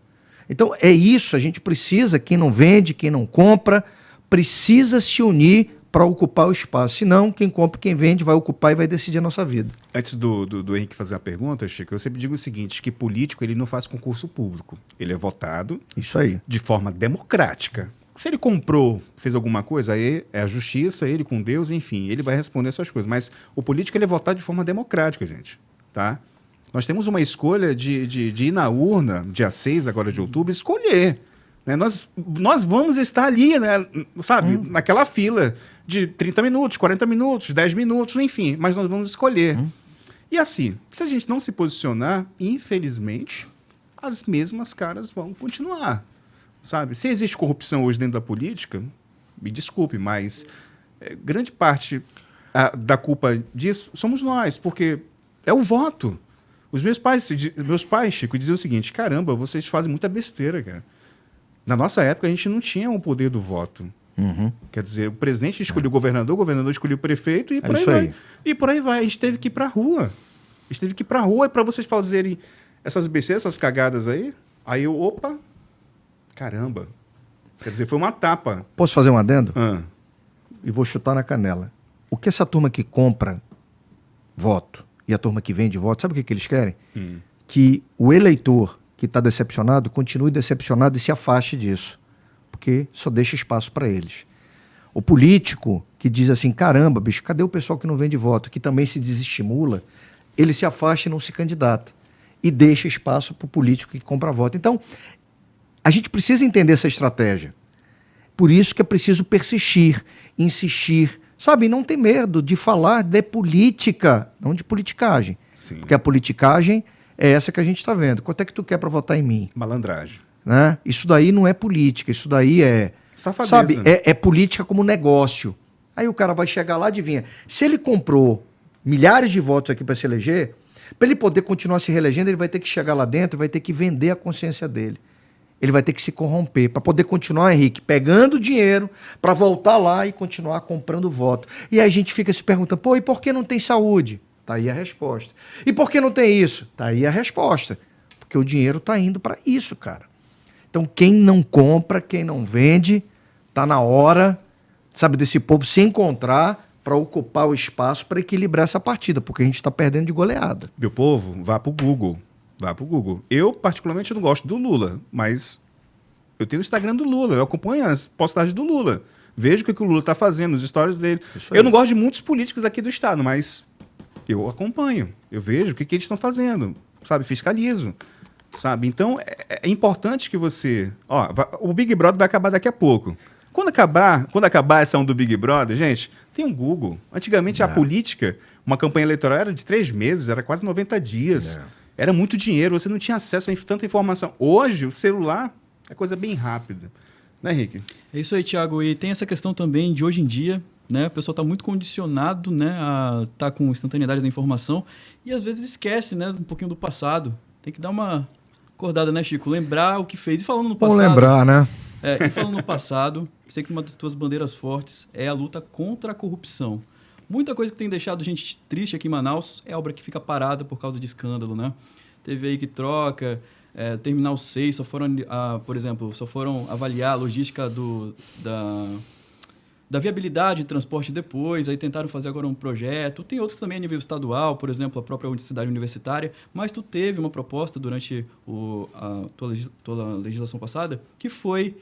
F: Então é isso, a gente precisa, quem não vende, quem não compra, precisa se unir para ocupar o espaço. Senão, quem compra, quem vende, vai ocupar e vai decidir a nossa vida.
D: Antes do Henrique fazer a pergunta, Chico, eu sempre digo o seguinte, que político ele não faz concurso público. Ele é votado
F: Isso aí.
D: de forma democrática. Se ele comprou, fez alguma coisa, aí é a justiça, ele com Deus, enfim, ele vai responder essas coisas. Mas o político ele é votado de forma democrática, gente. Tá? Nós temos uma escolha de ir na urna, dia 6 agora de outubro, escolher. Né? Nós vamos estar ali, né? Sabe, naquela fila de 30 minutos, 40 minutos, 10 minutos, enfim, mas nós vamos escolher. E assim, se a gente não se posicionar, infelizmente, as mesmas caras vão continuar. Sabe? Se existe corrupção hoje dentro da política, me desculpe, mas grande parte da culpa disso somos nós, porque é o voto. Os meus pais, Chico, diziam o seguinte, caramba, vocês fazem muita besteira, cara. Na nossa época, a gente não tinha o poder do voto. Quer dizer, o presidente escolheu o governador escolheu o prefeito, e por aí vai. E por aí vai. A gente teve que ir pra rua. E para vocês fazerem essas besteiras, essas cagadas aí, opa... Caramba. Quer dizer, foi uma tapa.
F: Posso fazer um adendo? E vou chutar na canela. O que essa turma que compra voto e a turma que vende voto, sabe o que eles querem? Que o eleitor que está decepcionado continue decepcionado e se afaste disso. Porque só deixa espaço para eles. O político que diz assim, caramba, bicho, cadê o pessoal que não vende voto? Que também se desestimula. Ele se afasta e não se candidata. E deixa espaço para o político que compra voto. Então, a gente precisa entender essa estratégia. Por isso que é preciso persistir, insistir, sabe? Não ter medo de falar de política, não de politicagem.
D: Sim.
F: Porque a politicagem é essa que a gente está vendo. Quanto é que tu quer para votar em mim?
D: Malandragem.
F: Né? Isso daí não é política, isso daí é...
D: Safadeza,
F: sabe?
D: né?
F: É política como negócio. Aí o cara vai chegar lá, adivinha. Se ele comprou milhares de votos aqui para se eleger, para ele poder continuar se reelegendo, ele vai ter que chegar lá dentro, vai ter que vender a consciência dele. Ele vai ter que se corromper para poder continuar, Henrique, pegando dinheiro para voltar lá e continuar comprando voto. E aí a gente fica se perguntando, pô, e por que não tem saúde? Tá aí a resposta. E por que não tem isso? Tá aí a resposta. Porque o dinheiro tá indo para isso, cara. Então quem não compra, quem não vende, tá na hora, sabe, desse povo se encontrar para ocupar o espaço para equilibrar essa partida, porque a gente está perdendo de goleada.
D: Meu povo, vá pro Google. Vá pro Google. Eu, particularmente, não gosto do Lula, mas eu tenho o Instagram do Lula, eu acompanho as postagens do Lula. Vejo o que o Lula está fazendo, os stories dele. Eu não gosto de muitos políticos aqui do Estado, mas eu acompanho. Eu vejo o que eles estão fazendo, sabe? Fiscalizo, sabe? Então, é importante que você... o Big Brother vai acabar daqui a pouco. Quando acabar essa onda do Big Brother, gente, tem um Google. Antigamente, a política, uma campanha eleitoral era de 3 meses, era quase 90 dias. Era muito dinheiro, você não tinha acesso a tanta informação. Hoje, o celular é coisa bem rápida. Né, Henrique?
E: É isso aí, Thiago. E tem essa questão também de hoje em dia, né? O pessoal está muito condicionado, né, a estar com instantaneidade da informação e às vezes esquece, né, um pouquinho do passado. Tem que dar uma acordada, né, Chico? Lembrar o que fez. E falando no passado...
F: Vamos lembrar, né?
E: E falando no passado, sei que uma das tuas bandeiras fortes é a luta contra a corrupção. Muita coisa que tem deixado a gente triste aqui em Manaus é obra que fica parada por causa de escândalo, né? Teve aí que troca, Terminal 6, por exemplo, só foram avaliar a logística da viabilidade de transporte depois, aí tentaram fazer agora um projeto. Tem outros também a nível estadual, por exemplo, a própria cidade universitária, mas tu teve uma proposta durante a tua legislação passada que foi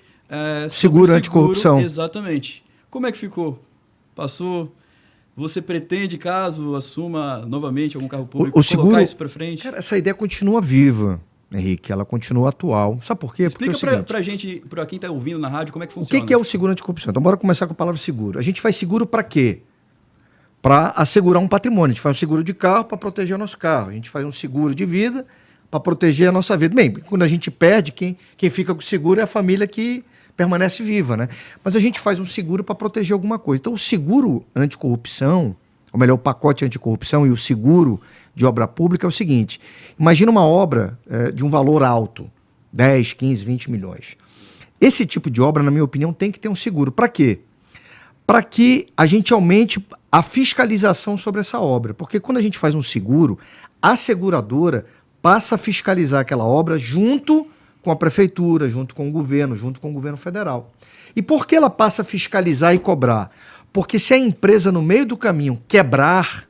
F: Seguro anticorrupção.
E: Exatamente. Como é que ficou? Passou? Você pretende, caso assuma novamente algum cargo público,
F: o seguro,
E: colocar isso para frente?
F: Cara, essa ideia continua viva, Henrique. Ela continua atual. Sabe por quê?
E: Explica
F: Porque
E: pra gente, pra quem tá ouvindo na rádio, como é que funciona.
F: O que é o seguro anticorrupção? Então, bora começar com a palavra seguro. A gente faz seguro para quê? Para assegurar um patrimônio. A gente faz um seguro de carro para proteger o nosso carro. A gente faz um seguro de vida para proteger a nossa vida. Bem, quando a gente perde, quem fica com o seguro é a família que permanece viva, né? Mas a gente faz um seguro para proteger alguma coisa. Então, o seguro anticorrupção, ou melhor, o pacote anticorrupção e o seguro de obra pública é o seguinte. Imagina uma obra de um valor alto, 10, 15, 20 milhões. Esse tipo de obra, na minha opinião, tem que ter um seguro. Para quê? Para que a gente aumente a fiscalização sobre essa obra. Porque quando a gente faz um seguro, a seguradora passa a fiscalizar aquela obra junto com a prefeitura, junto com o governo federal. E por que ela passa a fiscalizar e cobrar? Porque se a empresa no meio do caminho quebrar,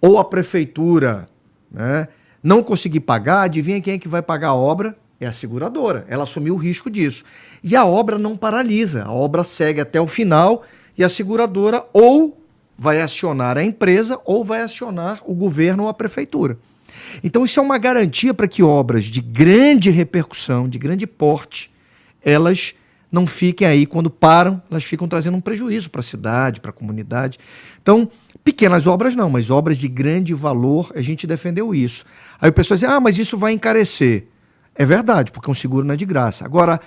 F: ou a prefeitura, né, não conseguir pagar, adivinha quem é que vai pagar a obra? É a seguradora. Ela assumiu o risco disso. E a obra não paralisa, a obra segue até o final e a seguradora ou vai acionar a empresa ou vai acionar o governo ou a prefeitura. Então isso é uma garantia para que obras de grande repercussão, de grande porte, elas não fiquem aí, quando param, elas ficam trazendo um prejuízo para a cidade, para a comunidade. Então, pequenas obras não, mas obras de grande valor, a gente defendeu isso. Aí o pessoal diz, mas isso vai encarecer. É verdade, porque um seguro não é de graça. Agora,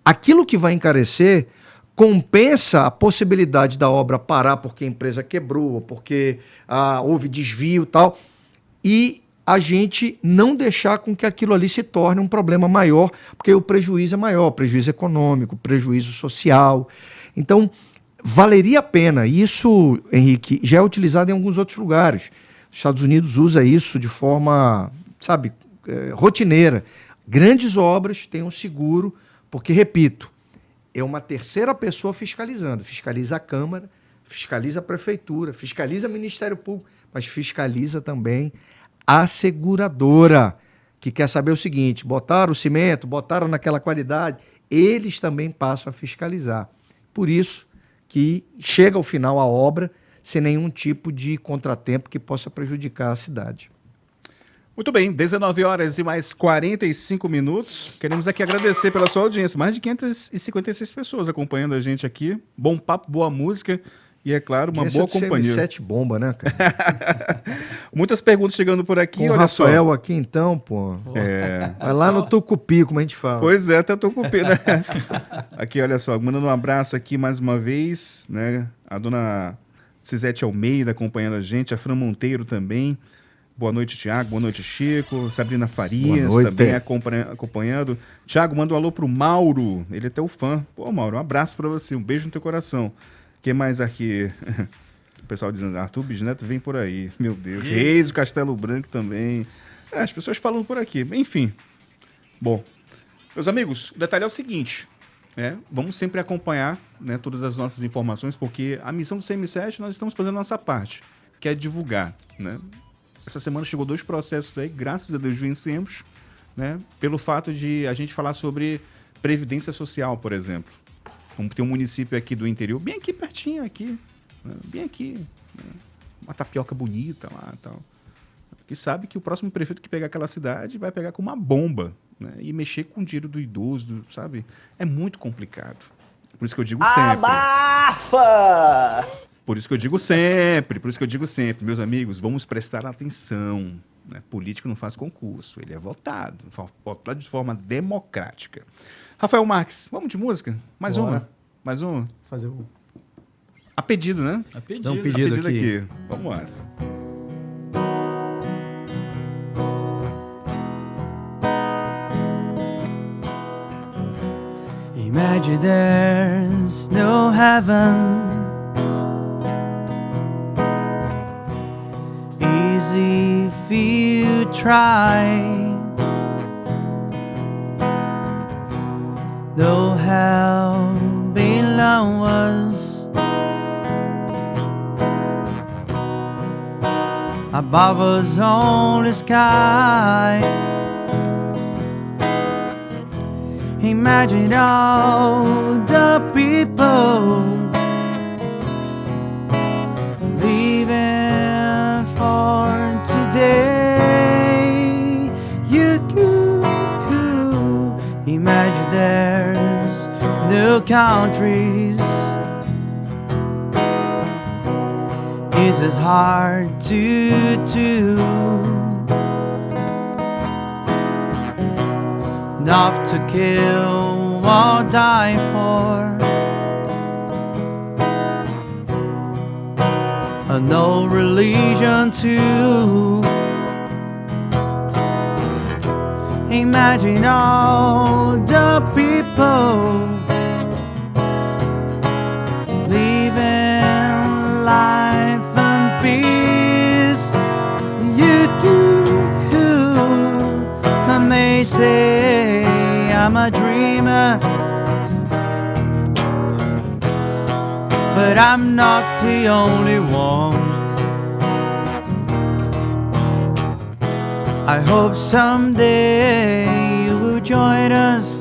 F: aquilo que vai encarecer compensa a possibilidade da obra parar porque a empresa quebrou, ou porque houve desvio e tal, e a gente não deixar com que aquilo ali se torne um problema maior, porque o prejuízo é maior, prejuízo econômico, prejuízo social. Então, valeria a pena. Isso, Henrique, já é utilizado em alguns outros lugares. Os Estados Unidos usa isso de forma, rotineira. Grandes obras têm um seguro, porque, repito, é uma terceira pessoa fiscalizando. Fiscaliza a Câmara, fiscaliza a Prefeitura, fiscaliza o Ministério Público, mas fiscaliza também a seguradora, que quer saber o seguinte, botaram o cimento, botaram naquela qualidade, eles também passam a fiscalizar. Por isso que chega ao final a obra sem nenhum tipo de contratempo que possa prejudicar a cidade.
D: Muito bem, 19 horas e mais 45 minutos. Queremos aqui agradecer pela sua audiência. Mais de 556 pessoas acompanhando a gente aqui. Bom papo, boa música e, é claro, uma boa companhia.
F: CM7 bomba, né, cara?
D: Muitas perguntas chegando por aqui.
F: Com o Rafael só. Aqui, então, pô. Vai lá no Tucupi, como a gente fala.
D: Pois é, até Tucupi, né? Aqui, olha só, mandando um abraço aqui mais uma vez, né? A dona Cisete Almeida acompanhando a gente, a Fran Monteiro também. Boa noite, Tiago. Boa noite, Chico. Sabrina Farias também acompanhando. Tiago, manda um alô pro Mauro. Ele é teu fã. Pô, Mauro, um abraço pra você. Um beijo no teu coração. O que mais aqui? O pessoal dizendo, Arthur Bisneto vem por aí. Meu Deus. Reis, o Castelo Branco também. As pessoas falando por aqui. Enfim. Bom, meus amigos, o detalhe é o seguinte. Vamos sempre acompanhar, né, todas as nossas informações, porque a missão do CM7, nós estamos fazendo a nossa parte, que é divulgar, né? Essa semana chegou 2 processos aí, graças a Deus vencemos, né? Pelo fato de a gente falar sobre previdência social, por exemplo. Como tem um município aqui do interior, bem aqui pertinho, aqui, né? Bem aqui, né? Uma tapioca bonita lá e tal. Que sabe que o próximo prefeito que pegar aquela cidade vai pegar com uma bomba, né? E mexer com o dinheiro do idoso, sabe? É muito complicado. Por isso que eu digo sempre.
I: Abafa!
D: Por isso que eu digo sempre, meus amigos, vamos prestar atenção, né? Político não faz concurso, ele é votado de forma democrática. Rafael Marques, vamos de música? Mais uma?
C: Fazer um.
D: A pedido, né?
E: A pedido.
C: Dá um pedido aqui.
D: Vamos lá.
J: Imagine there's no heaven. Easy if you try. No hell below us. Above us only sky. Imagine all the people leaving for today. You imagine there's new countries. It's as hard to do. Enough to kill or die for. No religion too. Imagine all the people living life in peace. You I may say I'm a dreamer, but I'm not the only one. I hope someday you will join us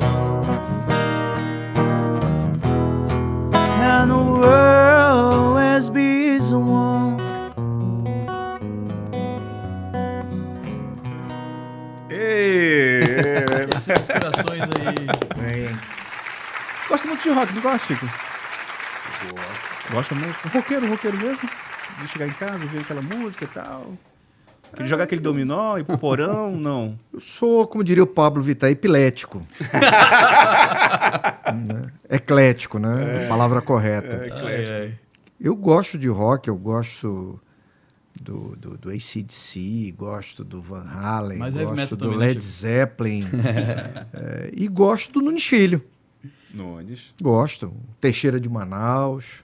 J: and the world has been one.
E: Esses corações aí.
D: Gosta muito de rock, não gosta, Chico? Gosta muito? Roqueiro mesmo? De chegar em casa, ver aquela música e tal. Jogar aquele dominó, ir pro porão, não.
F: Eu sou, como diria o Pablo Vittar, epilético. Eclético, né? A palavra correta.
D: Eclético.
F: Eu gosto de rock, eu gosto do AC/DC, gosto do Van Halen,
E: mas
F: gosto do
E: também,
F: Led
E: né,
F: Zeppelin e gosto do Nunes Filho.
D: Nunes.
F: Gosto. Teixeira de Manaus.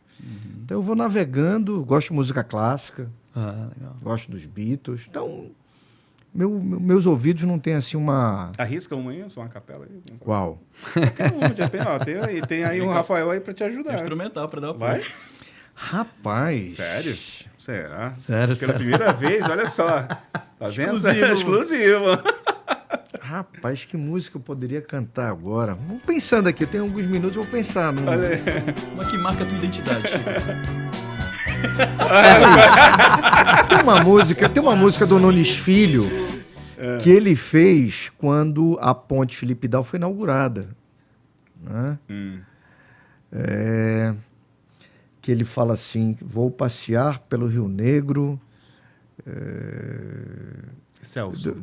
F: Então eu vou navegando, gosto de música clássica.
C: Legal.
F: Gosto dos Beatles. Então, meus ouvidos não tem assim uma...
D: Arrisca uma aí, só uma capela aí.
F: Qual?
D: Tem aí um Rafael aí pra te ajudar.
E: Instrumental pra dar o
D: Vai?
F: Rapaz.
D: Sério? Será?
C: Sério,
D: Pela primeira vez, olha só. Tá vendo? Exclusivo.
F: Rapaz, que música eu poderia cantar agora? Vamos pensando aqui, eu tenho alguns minutos, eu vou pensar.
E: Uma que marca a tua identidade, Chico.
F: Tem uma música do Nunes Filho que ele fez quando a Ponte Felipe Dal foi inaugurada. Né? Que ele fala assim: vou passear pelo Rio Negro,
D: Celso.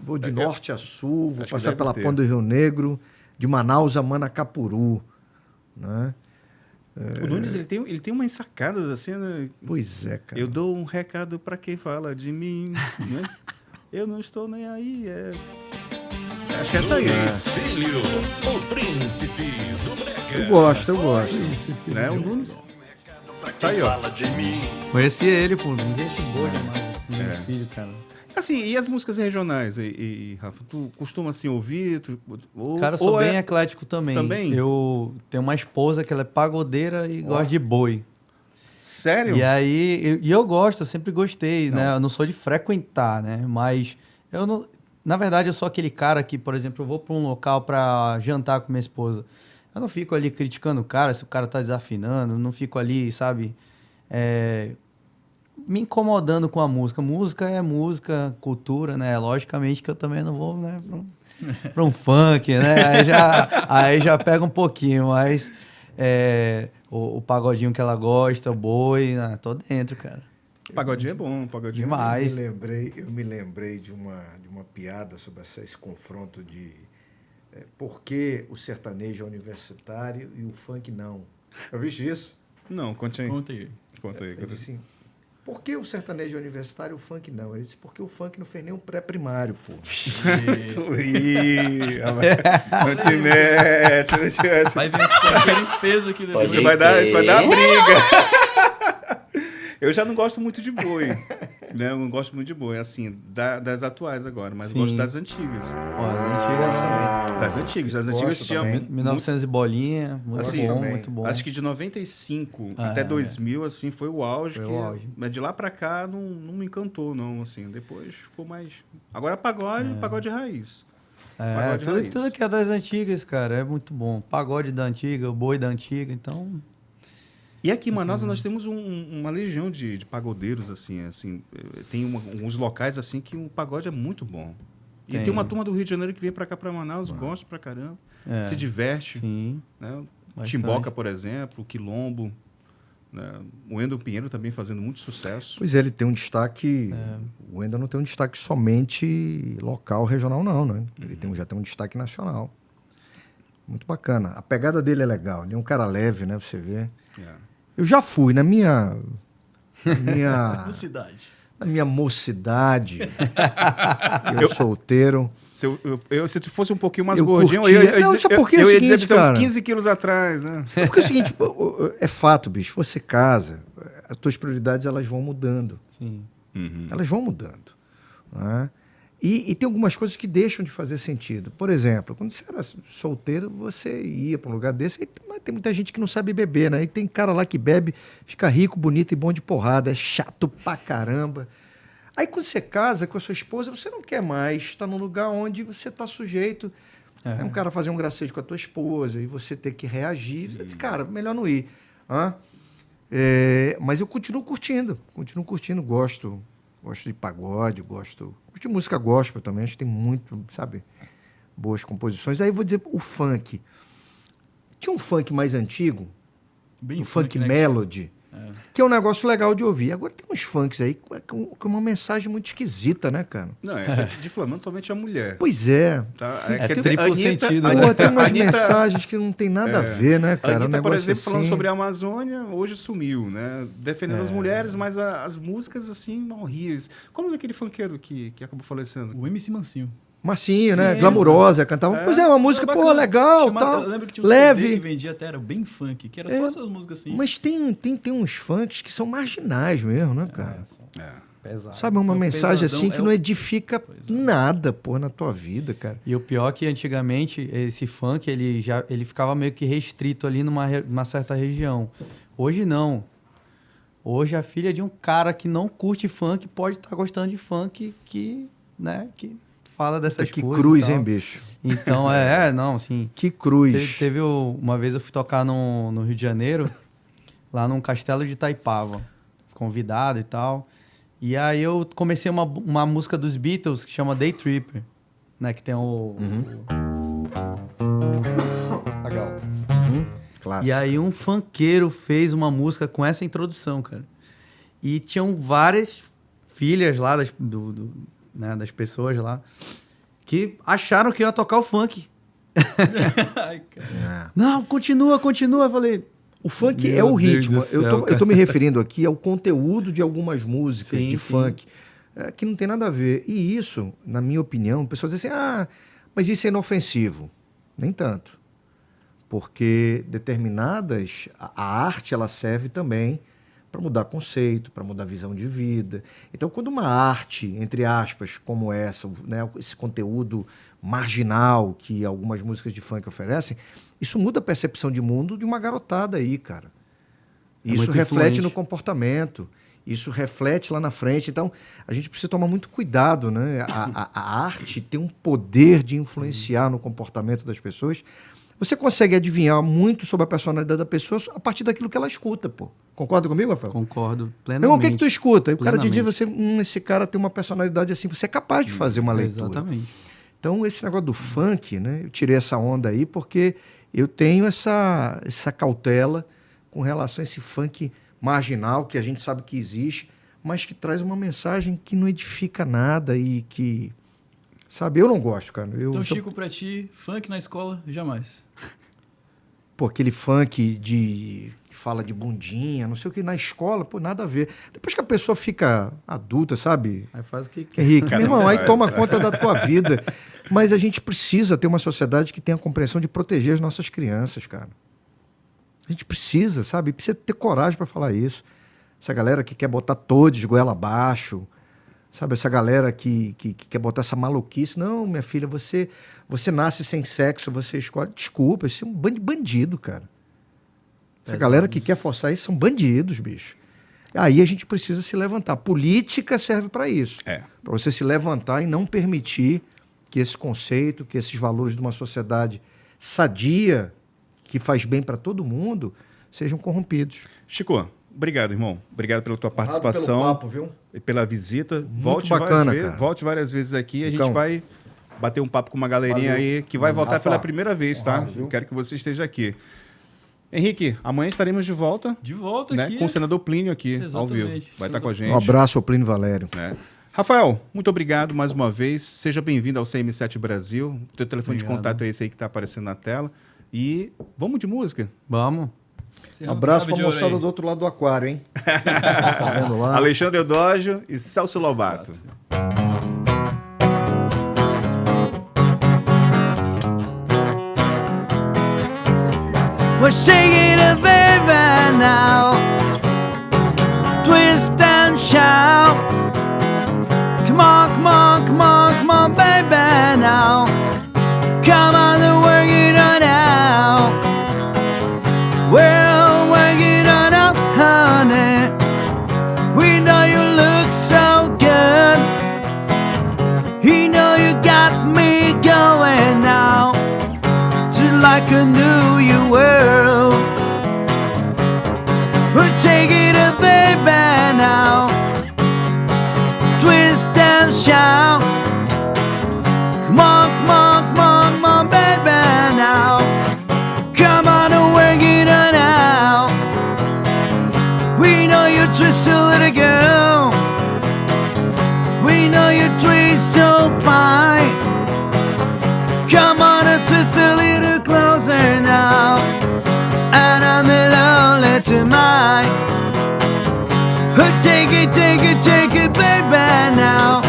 F: vou de norte a sul, vou
D: Acho
F: passar
D: que
F: pela
D: deve
F: Ponte do Rio Negro, de Manaus a Manacapuru. Né?
D: O Nunes, ele tem umas sacadas assim, né?
F: Pois é, cara.
D: Eu dou um recado pra quem fala de mim, né? Eu não estou nem aí, Acho que é essa aí.
A: Nunes Filho, o príncipe do brega.
F: Eu gosto.
D: Né? O Nunes. Tá aí, ó.
C: Conheci ele, pô. Gente boa demais. Meu filho, cara.
D: Assim, e as músicas regionais, Rafa? Tu costuma, assim, ouvir?
C: Cara, eu sou bem eclético também.
D: Também?
C: Eu tenho uma esposa que ela é pagodeira e gosta de boi.
D: Sério?
C: E aí, eu gosto, eu sempre gostei, né? Eu não sou de frequentar, né? Mas eu não... Na verdade, eu sou aquele cara que, por exemplo, eu vou para um local para jantar com minha esposa. Eu não fico ali criticando o cara, se o cara tá desafinando, não fico ali, sabe... me incomodando com a música. Música é música, cultura, né? Logicamente que eu também não vou, né, para um funk, né? Aí já pega um pouquinho, mas o pagodinho que ela gosta, o boi, tô dentro, cara.
D: Pagodinho é bom, pagodinho
C: demais.
F: Eu me lembrei de uma piada sobre esse confronto de por que o sertanejo é universitário e o funk não. Já viste isso?
D: Não, conte aí.
E: Conta aí.
F: Ele disse assim: por que o sertanejo é universitário e o funk não? Ele disse: porque o funk não fez nem um pré-primário, pô.
D: Não te mete.
E: Vai ver se ele fez aqui depois.
D: Isso vai dar briga. Eu já não gosto muito de boi, né? Eu não gosto muito de boi, assim, das atuais agora, mas gosto das antigas.
C: As antigas também.
D: Das antigas tinha...
C: 1900 e bolinha, muito bom.
D: Acho que de 95 até 2000, assim, foi o auge. Mas de lá pra cá não me encantou, não, assim. Depois ficou mais... Agora pagode raiz. Pagode raiz.
C: Tudo que é das antigas, cara, é muito bom. Pagode da antiga, o boi da antiga, então...
D: E aqui em Manaus nós temos uma legião de pagodeiros, assim. Tem uns locais, assim, que o pagode é muito bom. E tem uma turma do Rio de Janeiro que vem pra cá, pra Manaus, gosta pra caramba, se diverte.
C: Sim.
D: Né? Timboca, por exemplo, o Quilombo, né? O Wendel Pinheiro também fazendo muito sucesso.
F: Pois é, ele tem um destaque... O Wendel não tem um destaque somente local, regional, não, né? Ele já tem um destaque nacional. Muito bacana. A pegada dele é legal. Ele é um cara leve, né? Você vê. Eu já fui na minha
E: Mocidade.
F: Na minha mocidade. eu solteiro.
D: Se tu fosse um pouquinho mais
F: Eu
D: gordinho,
F: curtia.
D: eu ia
F: Não,
D: dizer,
F: sabe por quê? É o
D: eu ia
F: seguinte,
D: dizer que você
F: cara.
D: uns 15 quilos atrás, né?
F: Porque é o seguinte, é fato, bicho. Você casa, as tuas prioridades elas vão mudando.
C: Sim.
F: Elas vão mudando. Né? E tem algumas coisas que deixam de fazer sentido. Por exemplo, quando você era solteiro, você ia para um lugar desse, mas tem muita gente que não sabe beber, né? E tem cara lá que bebe, fica rico, bonito e bom de porrada, é chato pra caramba. Aí quando você casa com a sua esposa, você não quer mais estar num lugar onde você está sujeito a um cara fazer um gracejo com a tua esposa e você ter que reagir. Você diz, cara, melhor não ir. Mas eu continuo curtindo, gosto de pagode, gosto de música gospel também, acho que tem muito, sabe, boas composições. Aí eu vou dizer o funk. Tinha um funk mais antigo,
E: Bem
F: o funk
E: né,
F: melody, que é um negócio legal de ouvir. Agora tem uns funks aí com uma mensagem muito esquisita, né, cara?
D: Não, é difamando totalmente a mulher.
F: Pois é.
D: Tá?
C: Quer dizer, triplo sentido, né?
F: Pô, tem umas mensagens que não tem nada a ver, né, cara?
D: A Anitta, por exemplo,
F: assim...
D: falando sobre a Amazônia, hoje sumiu, né? Defendendo as mulheres, mas as músicas, assim, horríveis. Como é aquele funkeiro que acabou falecendo?
E: O MC Mansinho.
F: Massinho, né? Glamurosa, cantava. Pois é, uma música, pô, legal, tal.
E: Eu lembro que tinha um
F: leve.
E: CD que vendia até, era bem funk, que era só essas músicas assim.
F: Mas tem uns funks que são marginais mesmo, né, cara?
C: Pesado.
F: Sabe, uma mensagem
E: pesadão,
F: assim que não edifica nada, pô, na tua vida, cara.
C: E o pior é que antigamente esse funk ele ficava meio que restrito ali numa certa região. Hoje não. Hoje a filha de um cara que não curte funk pode estar gostando de funk que fala dessas
F: Que
C: coisas.
F: cruz,
C: e tal.
F: hein, bicho?
C: Então, não, assim...
F: Que cruz.
C: Teve uma vez eu fui tocar no Rio de Janeiro, lá num castelo de Itaipava, convidado e tal. E aí eu comecei uma música dos Beatles que chama Day Tripper, né? Que tem o...
F: Legal. Clássico.
C: E aí um funkeiro fez uma música com essa introdução, cara. E tinham várias filhas lá das pessoas lá que acharam que ia tocar o funk.
E: Ai, cara.
C: Não, continua. Eu falei...
F: O funk
C: Meu
F: é o
C: Deus
F: ritmo.
C: do céu,
F: Eu tô me referindo aqui ao conteúdo de algumas músicas
C: Sim,
F: de
C: sim.
F: funk que não tem nada a ver. E isso, na minha opinião, pessoas dizem assim, mas isso é inofensivo. Nem tanto. Porque a arte, ela serve também para mudar conceito, para mudar visão de vida. Então, quando uma arte, entre aspas, como essa, né, esse conteúdo marginal que algumas músicas de funk oferecem, isso muda a percepção de mundo de uma garotada aí, cara. Isso
C: muito
F: reflete
C: influente.
F: no comportamento, isso reflete lá na frente. Então, a gente precisa tomar muito cuidado, né? A arte tem um poder de influenciar no comportamento das pessoas. Você consegue adivinhar muito sobre a personalidade da pessoa a partir daquilo que ela escuta, pô. Concorda comigo, Rafael?
C: Concordo plenamente.
F: Meu irmão, o que é que tu escuta? E o cara de dia,
C: Plenamente.
F: esse cara tem uma personalidade assim, você é capaz de fazer uma leitura.
C: Exatamente.
F: Então, esse negócio do funk, né? Eu tirei essa onda aí porque eu tenho essa cautela com relação a esse funk marginal, que a gente sabe que existe, mas que traz uma mensagem que não edifica nada e que... Sabe, eu não gosto, cara.
E: Então, Chico, pra ti, funk na escola, jamais.
F: Pô, aquele funk que fala de bundinha, não sei o que, na escola, pô, nada a ver. Depois que a pessoa fica adulta, sabe?
C: Aí faz o que quer.
F: Henrique, meu irmão, aí toma conta da tua vida. Mas a gente precisa ter uma sociedade que tenha a compreensão de proteger as nossas crianças, cara. A gente precisa, sabe? Precisa ter coragem para falar isso. Essa galera que quer botar todos goela abaixo, sabe? Essa galera que quer botar essa maluquice. Não, minha filha, você nasce sem sexo, você escolhe. Desculpa, isso é um bando de bandido, cara. Essa galera que quer forçar isso são bandidos, bicho. Aí a gente precisa se levantar. A política serve para isso. Para você se levantar e não permitir que esse conceito, que esses valores de uma sociedade sadia, que faz bem para todo mundo, sejam corrompidos.
D: Chico, obrigado, irmão. Obrigado pela tua participação.
F: Pelo papo, viu?
D: E pela visita.
F: Muito bacana, cara.
D: Volte várias vezes aqui. A
F: Então,
D: gente vai bater um papo com uma galerinha aí que vai voltar pela primeira vez, tá?
F: Viu?
D: Quero que você esteja aqui. Henrique, amanhã estaremos de volta.
E: De volta
D: né?
E: aqui.
D: Com o senador Plínio aqui, ao vivo.
E: Exatamente.
D: Vai estar com a gente.
F: Um abraço ao Plínio Valério.
D: Rafael, muito obrigado mais uma vez. Seja bem-vindo ao CM7 Brasil. O teu telefone de contato é esse aí que está aparecendo na tela. E vamos de música.
C: Vamos.
F: Abraço para a moçada do outro lado do aquário, hein? Tá vendo lá?
D: Alexandre Eudógio e Celso Lobato.
J: We're shaking it, baby, now. Twist and shout. Come on, come on, come on, come on, baby, now. Come on and work it on out. We'll work it on out, honey. We know you look so good. You know you got me going now. Just like a new you world. We'll take it up, baby, now. Twist and shout. Come on, come on, come on, come on, baby, now. Come on and work it on out. We know you twist a little girl. We know you twist so fine. Come on and twist a little closer now. And I'm lonely tonight. Take it, take it, take it, baby, now.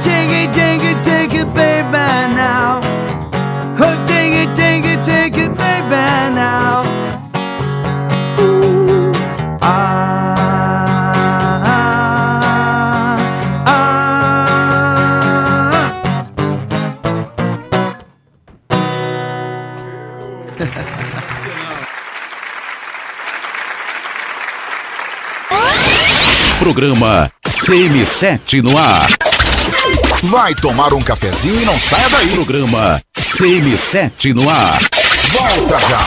J: Take it, take it, take it, baby, now. Take it, take it, take it, baby, now. Ooh,
A: Programa CM7 no ar.
H: Vai tomar um cafezinho e não saia daí.
A: Programa CM7 no ar.
H: Volta já.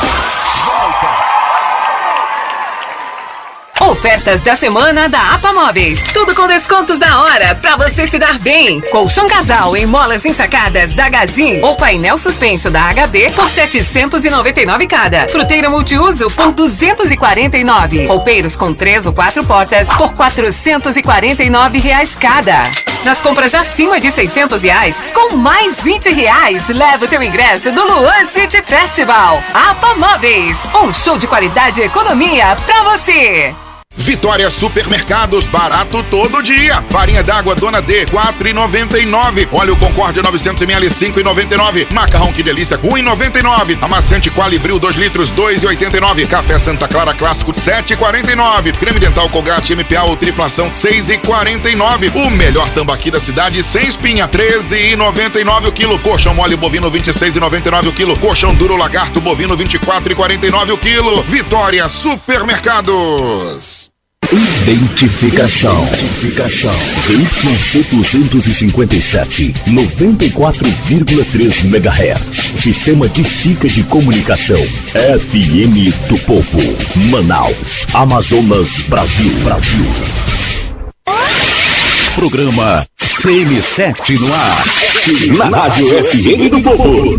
G: Ofertas da semana da APA Móveis. Tudo com descontos da hora pra você se dar bem. Colchão casal em molas ensacadas da Gazin ou painel suspenso da HB por 799 cada. Fruteira multiuso por 249. Roupeiros com 3 ou 4 portas por 449 reais cada. Nas compras acima de 600 reais, com mais 20 reais, leva o teu ingresso do Luan City Festival. APA Móveis, um show de qualidade e economia pra você.
H: Vitória Supermercados, barato todo dia. Farinha d'água Dona D, 4,99. Óleo Concórdia 900ml, 5,99. Macarrão Que Delícia, 1,99. Amaciante Qualibril 2 litros, 2,89. Café Santa Clara Clássico, 7,49. Creme dental Colgate MPA ou triplação, 6,49. O melhor tambaqui da cidade, sem espinha, 13,99 o quilo. Colchão mole bovino, 26,99 o quilo. Colchão duro lagarto bovino, 24,49 o quilo. Vitória Supermercados.
A: Identificação. ZYC 257, 94,3 MHz. Sistema de SICA de comunicação. FM do Povo. Manaus, Amazonas, Brasil. Programa CM7 no ar. Na Rádio FM do Povo.